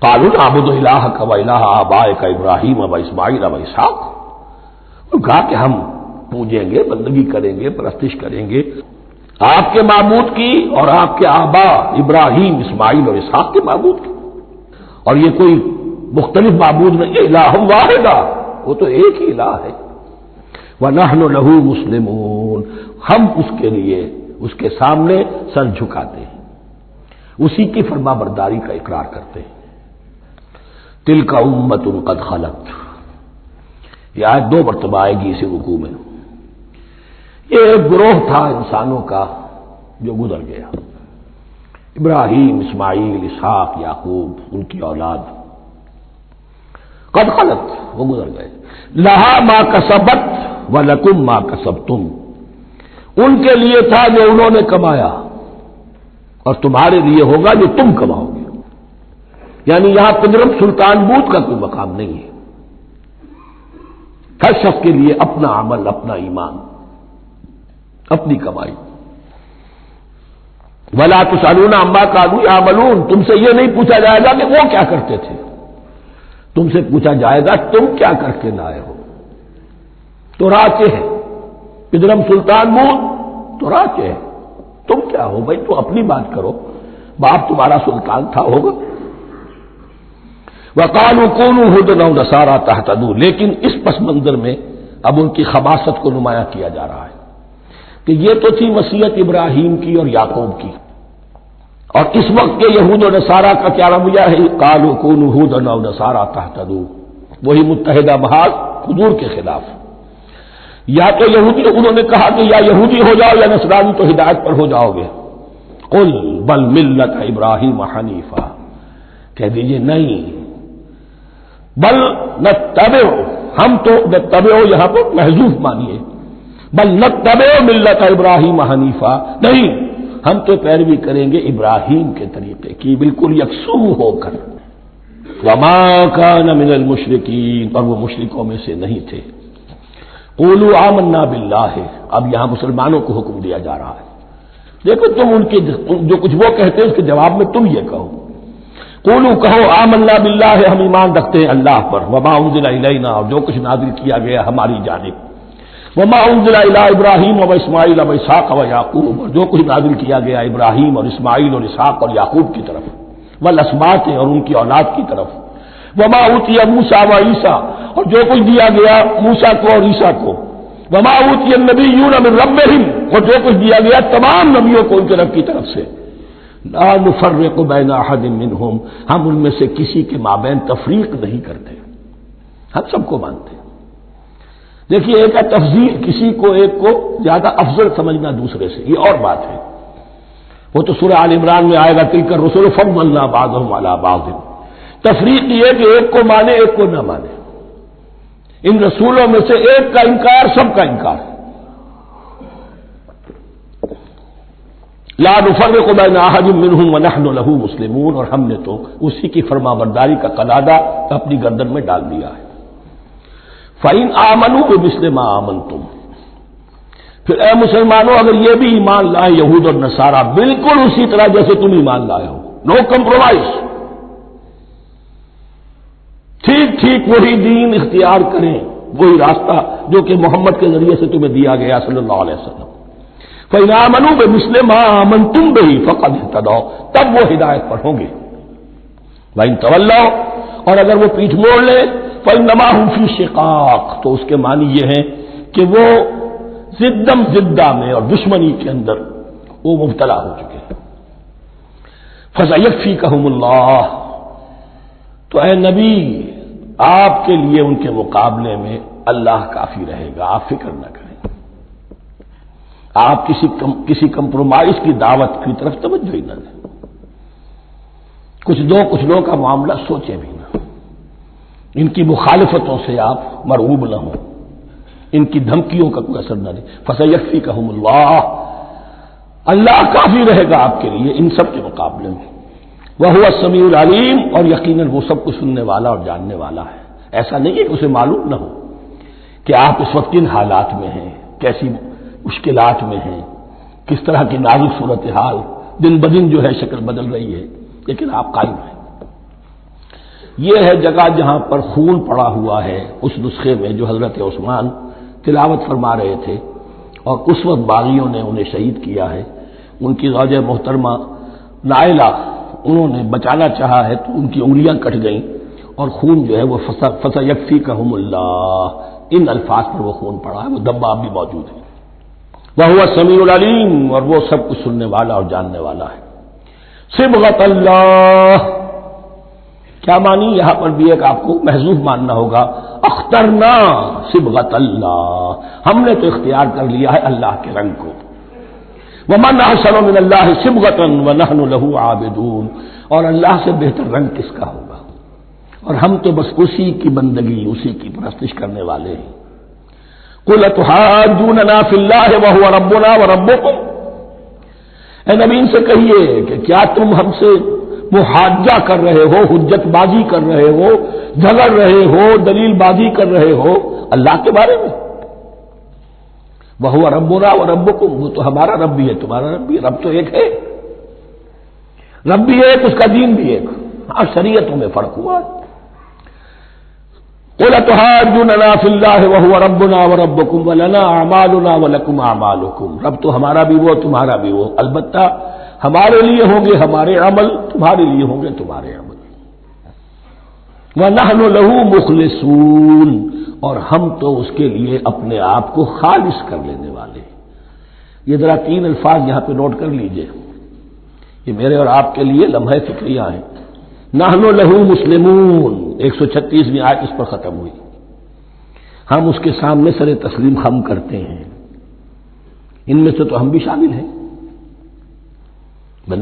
S1: قالوا نعبد الہک و الہ آبائک ابراہیم و اسماعیل و اسحاق، کہا کہ ہم پوجیں گے، بندگی کریں گے، پرستش کریں گے آپ کے معبود کی اور آپ کے آبا ابراہیم، اسماعیل اور اسحاق کے معبود کی، اور یہ کوئی مختلف معبود نہیں ہے، الہ واحد، وہ تو ایک ہی الہ ہے۔ وَنَحْنُ لَهُ مُسْلِمُونَ، ہم اس کے لیے اس کے سامنے سر جھکاتے ہیں، اسی کی فرما برداری کا اقرار کرتے ہیں۔ تِلْكَ أُمَّةٌ قَدْ خَلَتْ، یہ آیت 2 مرتبہ آئے گی اسی رکوع میں۔ یہ ایک گروہ تھا انسانوں کا جو گزر گیا، ابراہیم، اسماعیل، اسحاق، یعقوب، ان کی اولاد، قد خلت، وہ گزر گئے۔ لہا ما کسبت ولکم ما کسبتم، ان کے لیے تھا جو انہوں نے کمایا، اور تمہارے لیے ہوگا جو تم کماؤ گے۔ یعنی یہاں پدرم سلطان بود کا کوئی مقام نہیں ہے، ہر شخص کے لیے اپنا عمل، اپنا ایمان، اپنی کمائی۔ ولا تسألون عما كانوا يعملون، تم سے یہ نہیں پوچھا جائے گا کہ وہ کیا کرتے تھے، تم سے پوچھا جائے گا تم کیا کر کے لائے ہو۔ تو راچے ہے پدرم سلطان بود، تو راچے ہے، تم کیا ہو بھائی، تو اپنی بات کرو، باپ تمہارا سلطان تھا، ہوگا۔ وقالوا كونوا هودا أو نصارى تهتدوا، لیکن اس پس منظر میں اب ان کی خباثت کو نمایاں کیا جا رہا ہے کہ یہ تو تھی وصیت ابراہیم کی اور یعقوب کی، اور اس وقت کے یہود و نصارہ کا کیا رویہ ہے؟ قالوا كونوا هودا أو نصارى تهتدوا، وہی متحدہ محاذ حضور کے خلاف۔ یا تو یہودی، انہوں نے کہا کہ یا یہودی ہو جاؤ یا نصرانی تو ہدایت پر ہو جاؤ گے۔ قل بل ملت ابراہیم حنیفہ، کہہ دیجئے نہیں، بل نتبع، ہم تو نتبع یہاں پر محذوف مانیے، بل نتبع ملت ابراہیم حنیفہ، نہیں، ہم تو پیروی کریں گے ابراہیم کے طریقے کی، بالکل یکسو ہو کر۔ وما کان من المشرکین، اور وہ مشرکوں میں سے نہیں تھے۔ قولوا آمنا باللہ، اب یہاں مسلمانوں کو حکم دیا جا رہا ہے، دیکھو تم ان کے جو کچھ وہ کہتے ہیں اس کے جواب میں تم یہ کہو، قولوا کہو آمنا باللہ، ہم ایمان رکھتے ہیں اللہ پر، وما انزل الینا، اور جو کچھ نازل کیا گیا ہماری جانب، وما انزل الی ابراہیم و اسماعیل و اسحاق و یعقوب، اور جو کچھ نازل کیا گیا ابراہیم اور اسماعیل اور اسحاق اور یعقوب کی طرف، والاسباط اور ان کی اولاد کی طرف، وما اوتی موسیٰ و عیسیٰ، اور جو کچھ دیا گیا موسیٰ کو اور عیسیٰ کو، وما اوتی النبیون من ربہم، اور جو کچھ دیا گیا تمام نبیوں کو ان کے رب کی طرف سے، لا نفرق بین احد منہم، ہم ان میں سے کسی کے مابین تفریق نہیں کرتے، ہم سب کو مانتے ہیں۔ دیکھیے ایک ہے تفضیل، کسی کو ایک کو زیادہ افضل سمجھنا دوسرے سے، یہ اور بات ہے، وہ تو سورہ آل عمران میں آئے گا تلک الرسل فضلنا بعضهم علی بعض۔ تفریق یہ کہ ایک کو مانے ایک کو نہ مانے، ان رسولوں میں سے ایک کا انکار سب کا انکار ہے۔ لا نفرق بین احد منہم ونحن له مسلمون، اور ہم نے تو اسی کی فرما برداری کا قلادہ اپنی گردن میں ڈال دیا ہے۔ فَإِنْ آمَنُوا بِمِثْلِ مَا آمَنْتُمْ، پھر اے مسلمانوں اگر یہ بھی ایمان لائے یہود اور نصارہ بالکل اسی طرح جیسے تم ایمان لائے ہو، نو کمپرومائز، ٹھیک ٹھیک وہی دین اختیار کریں، وہی راستہ جو کہ محمد کے ذریعے سے تمہیں دیا گیا صلی اللہ علیہ وسلم۔ فَإِنْ آمَنُوا بِمِثْلِ مَا آمَنْتُمْ بِهِ فَقَدِ اهْتَدَوْا، تب وہ ہدایت پر ہوں گے۔ وَإِنْ تَوَلَّوْا، اور اگر وہ پیٹھ موڑ لے، فَإِنَّمَا هُمْ فِي شِقَاقٍ، تو اس کے معنی یہ ہے کہ وہ زدہ میں اور دشمنی کے اندر وہ مبتلا ہو چکے ہیں۔ فَسَيَكْفِيكَهُمُ اللَّهُ، تو اے نبی آپ کے لیے ان کے مقابلے میں اللہ کافی رہے گا، آپ فکر نہ کریں، آپ کسی کمپرومائز کی دعوت کی طرف توجہ ہی نہ دیں، کچھ دو کا معاملہ سوچیں بھی نہ، ان کی مخالفتوں سے آپ مرعوب نہ ہوں، ان کی دھمکیوں کا کوئی اثر نہ دے۔ فَسَيَكْفِيكَهُمُ اللَّهُ، اللہ کافی رہے گا آپ کے لیے ان سب کے مقابلے میں۔ وَهُوَ السَّمِيعُ الْعَلِيمُ، اور یقیناً وہ سب کچھ سننے والا اور جاننے والا ہے۔ ایسا نہیں ہے کہ اسے معلوم نہ ہو کہ آپ اس وقت کن حالات میں ہیں، کیسی مشکلات میں ہیں، کس طرح کی نازک صورتحال دن بدن جو ہے شکل بدل رہی ہے، لیکن آپ قائم ہیں۔ یہ ہے جگہ جہاں پر خون پڑا ہوا ہے، اس نسخے میں جو حضرت عثمان تلاوت فرما رہے تھے، اور اس وقت باغیوں نے انہیں شہید کیا ہے۔ ان کی زوجہ محترمہ نائلہ، انہوں نے بچانا چاہا ہے تو ان کی انگلیاں کٹ گئیں، اور خون جو ہے وہ فَسَيَكْفِيكَهُمُ اللَّهُ، ان الفاظ پر وہ خون پڑا ہے، وہ دم اب بھی موجود ہے۔ وَهُوَ السَّمِيعُ الْعَلِيمُ، اور وہ سب کچھ سننے والا اور جاننے والا ہے۔ صبغۃ اللہ، کیا معنی یہاں پر بھی ایک آپ کو محذوف ماننا ہوگا، اخترنا صبغۃ اللہ، ہم نے تو اختیار کر لیا ہے اللہ کے رنگ کو۔ وَمَنْ أَحْسَنُ مِنَ اللَّهِ صِبْغَةً وَنَحْنُ لَهُ عَابِدُونَ، اور اللہ سے بہتر رنگ کس کا ہوگا، اور ہم تو بس اسی کی بندگی، اسی کی پرستش کرنے والے ہیں۔ قُلْ أَتُحَاجُّونَنَا فِي اللَّهِ وَهُوَ رَبُّنَا وَرَبُّكُمْ، اے نبی ان سے کہیے کہ کیا تم ہم سے محاجہ کر رہے ہو، حجت بازی کر رہے ہو، جھگڑ رہے ہو، دلیل بازی کر رہے ہو اللہ کے بارے میں؟ وَهُوَ رَبُّنَا وَرَبُّكُمْ، وہ تو ہمارا رب بھی ہے تمہارا رب بھی ہے، رب تو ایک ہے، رب بھی ایک، اس کا دین بھی ایک، ہاں شریعتوں میں فرق ہوا ہے۔ قُلْ أَتُحَاجُّونَنَا فِي اللَّهِ وَهُوَ رَبُّنَا وَرَبُّكُمْ وَلَنَا أَعْمَالُنَا وَلَكُمْ أَعْمَالُكُمْ، رب تو ہمارا بھی وہ تمہارا بھی وہ، البتہ ہمارے لیے ہوں گے ہمارے عمل، تمہارے لیے ہوں گے تمہارے عمل۔ وَنَحْنُ لَهُ مُخْلِصُونَ، اور ہم تو اس کے لیے اپنے آپ کو خالص کر لینے والے ہیں۔ یہ ذرا 3 الفاظ یہاں پہ نوٹ کر لیجئے، یہ میرے اور آپ کے لیے لمحہ فکریہ ہیں۔ نحن لہ مسلمون، 136ویں آیت اس پر ختم ہوئی، ہم اس کے سامنے سر تسلیم خم کرتے ہیں، ان میں سے تو ہم بھی شامل ہیں۔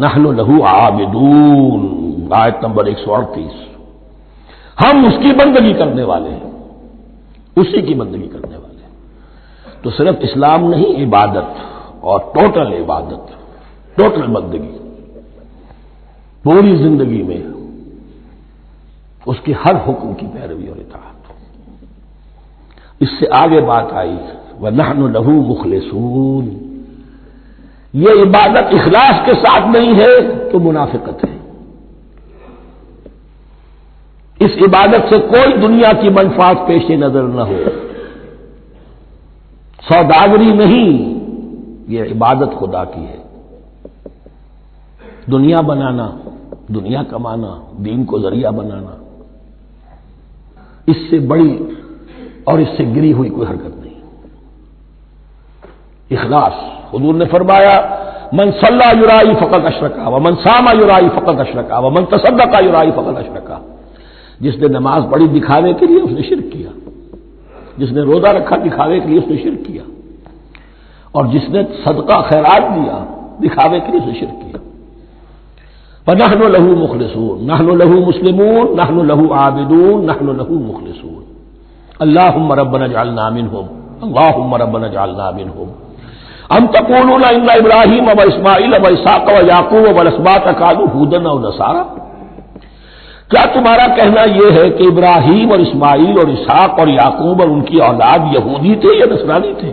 S1: نحن لہ عابدون، آیت نمبر 138، ہم اس کی بندگی کرنے والے ہیں، اسی کی بندگی کرنے والے ہیں۔ تو صرف اسلام نہیں، عبادت اور ٹوٹل عبادت، ٹوٹل بندگی، پوری زندگی میں اس کے ہر حکم کی پیروی اور اطاعت۔ اس سے آگے بات آئی وَنَحْنُ لَهُ مُخْلِصُونَ، یہ عبادت اخلاص کے ساتھ نہیں ہے تو منافقت ہے۔ اس عبادت سے کوئی دنیا کی منفعت پیش نظر نہ ہو، سوداگری نہیں، یہ عبادت خدا کی ہے۔ دنیا بنانا، دنیا کمانا، دین کو ذریعہ بنانا، اس سے بڑی اور اس سے گری ہوئی کوئی حرکت نہیں۔ اخلاص، حضور نے فرمایا من صلی یرائی فقط اشرکا ومن صام یرائی فقط اشرکا ومن تصدق یرائی فقط اشرکا۔ جس نے نماز پڑھی دکھاوے کے لیے اس نے شرک کیا، جس نے روزہ رکھا دکھاوے کے لیے اس نے شرک کیا، اور جس نے صدقہ خیرات دیا دکھاوے کے لیے اس نے شرک کیا۔ فنحن له مخلصون، نحن له مسلمون، نحن له عابدون، نحن له مخلصون۔ اللهم ربنا اجعلنا منهم، اللهم ربنا اجعلنا منهم۔ ام تقولون ان ابراہیم واسماعیل واسحاق ویعقوب والاسباط كانوا هودا او نصارى؟ کیا تمہارا کہنا یہ ہے کہ ابراہیم اور اسماعیل اور اسحاق اور یعقوب اور ان کی اولاد یہودی تھے یا نصرانی تھے؟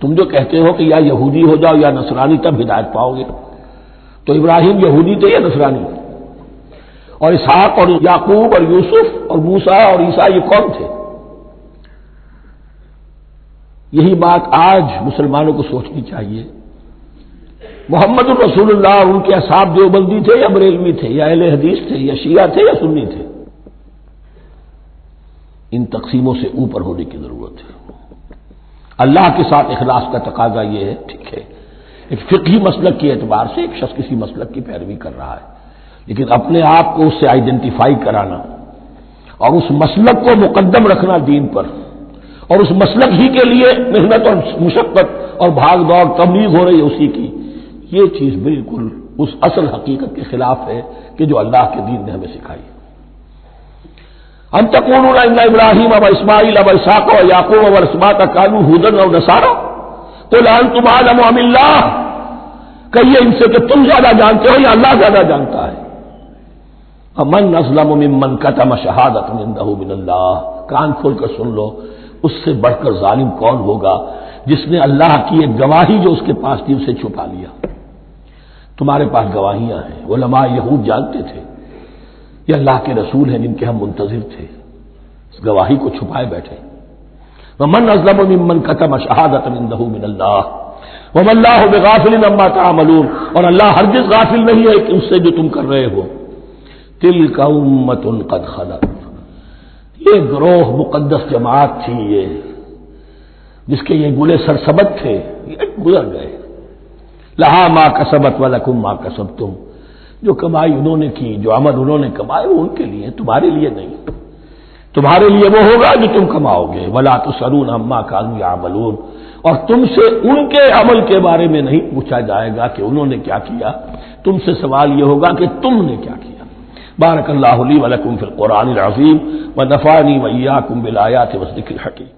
S1: تم جو کہتے ہو کہ یا یہودی ہو جاؤ یا نصرانی تب ہدایت پاؤ گے، تو ابراہیم یہودی تھے یا نصرانی؟ اور اسحاق اور یعقوب اور یوسف اور موسیٰ اور عیسیٰ یہ کون تھے؟ یہی بات آج مسلمانوں کو سوچنی چاہیے۔ محمد الرسول اللہ اور ان کے اصحاب دیوبندی تھے یا بریلوی تھے یا اہل حدیث تھے یا شیعہ تھے یا سنی تھے؟ ان تقسیموں سے اوپر ہونے کی ضرورت ہے۔ اللہ کے ساتھ اخلاص کا تقاضا یہ ہے، ٹھیک ہے ایک فقہی مسلک کے اعتبار سے ایک شخص کسی مسلک کی پیروی کر رہا ہے، لیکن اپنے آپ کو اس سے آئیڈینٹیفائی کرانا اور اس مسلک کو مقدم رکھنا دین پر، اور اس مسلک ہی کے لیے محنت اور مشقت اور بھاگ دوڑ تبلیغ ہو رہی ہے اسی کی، یہ چیز بالکل اس اصل حقیقت کے خلاف ہے کہ جو اللہ کے دین نے ہمیں سکھائی۔ ام تقولون ان ابراہیم واسماعیل واسحاق ویعقوب والاسباط كانوا هودا او نصارى قل انتم اعلم ام اللہ، کہیے ان سے کہ تم زیادہ جانتے ہو یا اللہ زیادہ جانتا ہے۔ ومن اظلم ممن كتم شهادة عنده من اللہ، کان کھول کر سن لو، اس سے بڑھ کر ظالم کون ہوگا جس نے اللہ کی ایک گواہی جو اس کے پاس تھی اسے چھپا لیا۔ تمہارے پاس گواہیاں ہیں، علماء یہود جانتے تھے یہ اللہ کے رسول ہیں جن کے ہم منتظر تھے، اس گواہی کو چھپائے بیٹھے۔ ومن اظلم ممن كتم شهادة عنده من اللہ وما اللہ بغافل عما تعملون، اور اللہ ہرگز غافل نہیں ہے کہ اس سے جو تم کر رہے ہو۔ تلک امۃ قد خلت، یہ گروہ مقدس جماعت تھی یہ جس کے یہ گلے سرسبد تھے، یہ گزر گئے۔ لہا ما کسبت ولکم ما کسبتم، جو کمائی انہوں نے کی، جو عمل انہوں نے کمائے وہ ان کے لیے، تمہارے لیے نہیں۔ تمہارے لیے وہ ہوگا جو تم کماؤ گے۔ ولا تسألون عما كانوا يعملون، اور تم سے ان کے عمل کے بارے میں نہیں پوچھا جائے گا کہ انہوں نے کیا کیا، تم سے سوال یہ ہوگا کہ تم نے کیا کیا۔ بارک اللہ لی ولکم فی القرآن العظیم ونفعنی وإیاکم بالآیات والذکر الحکیم۔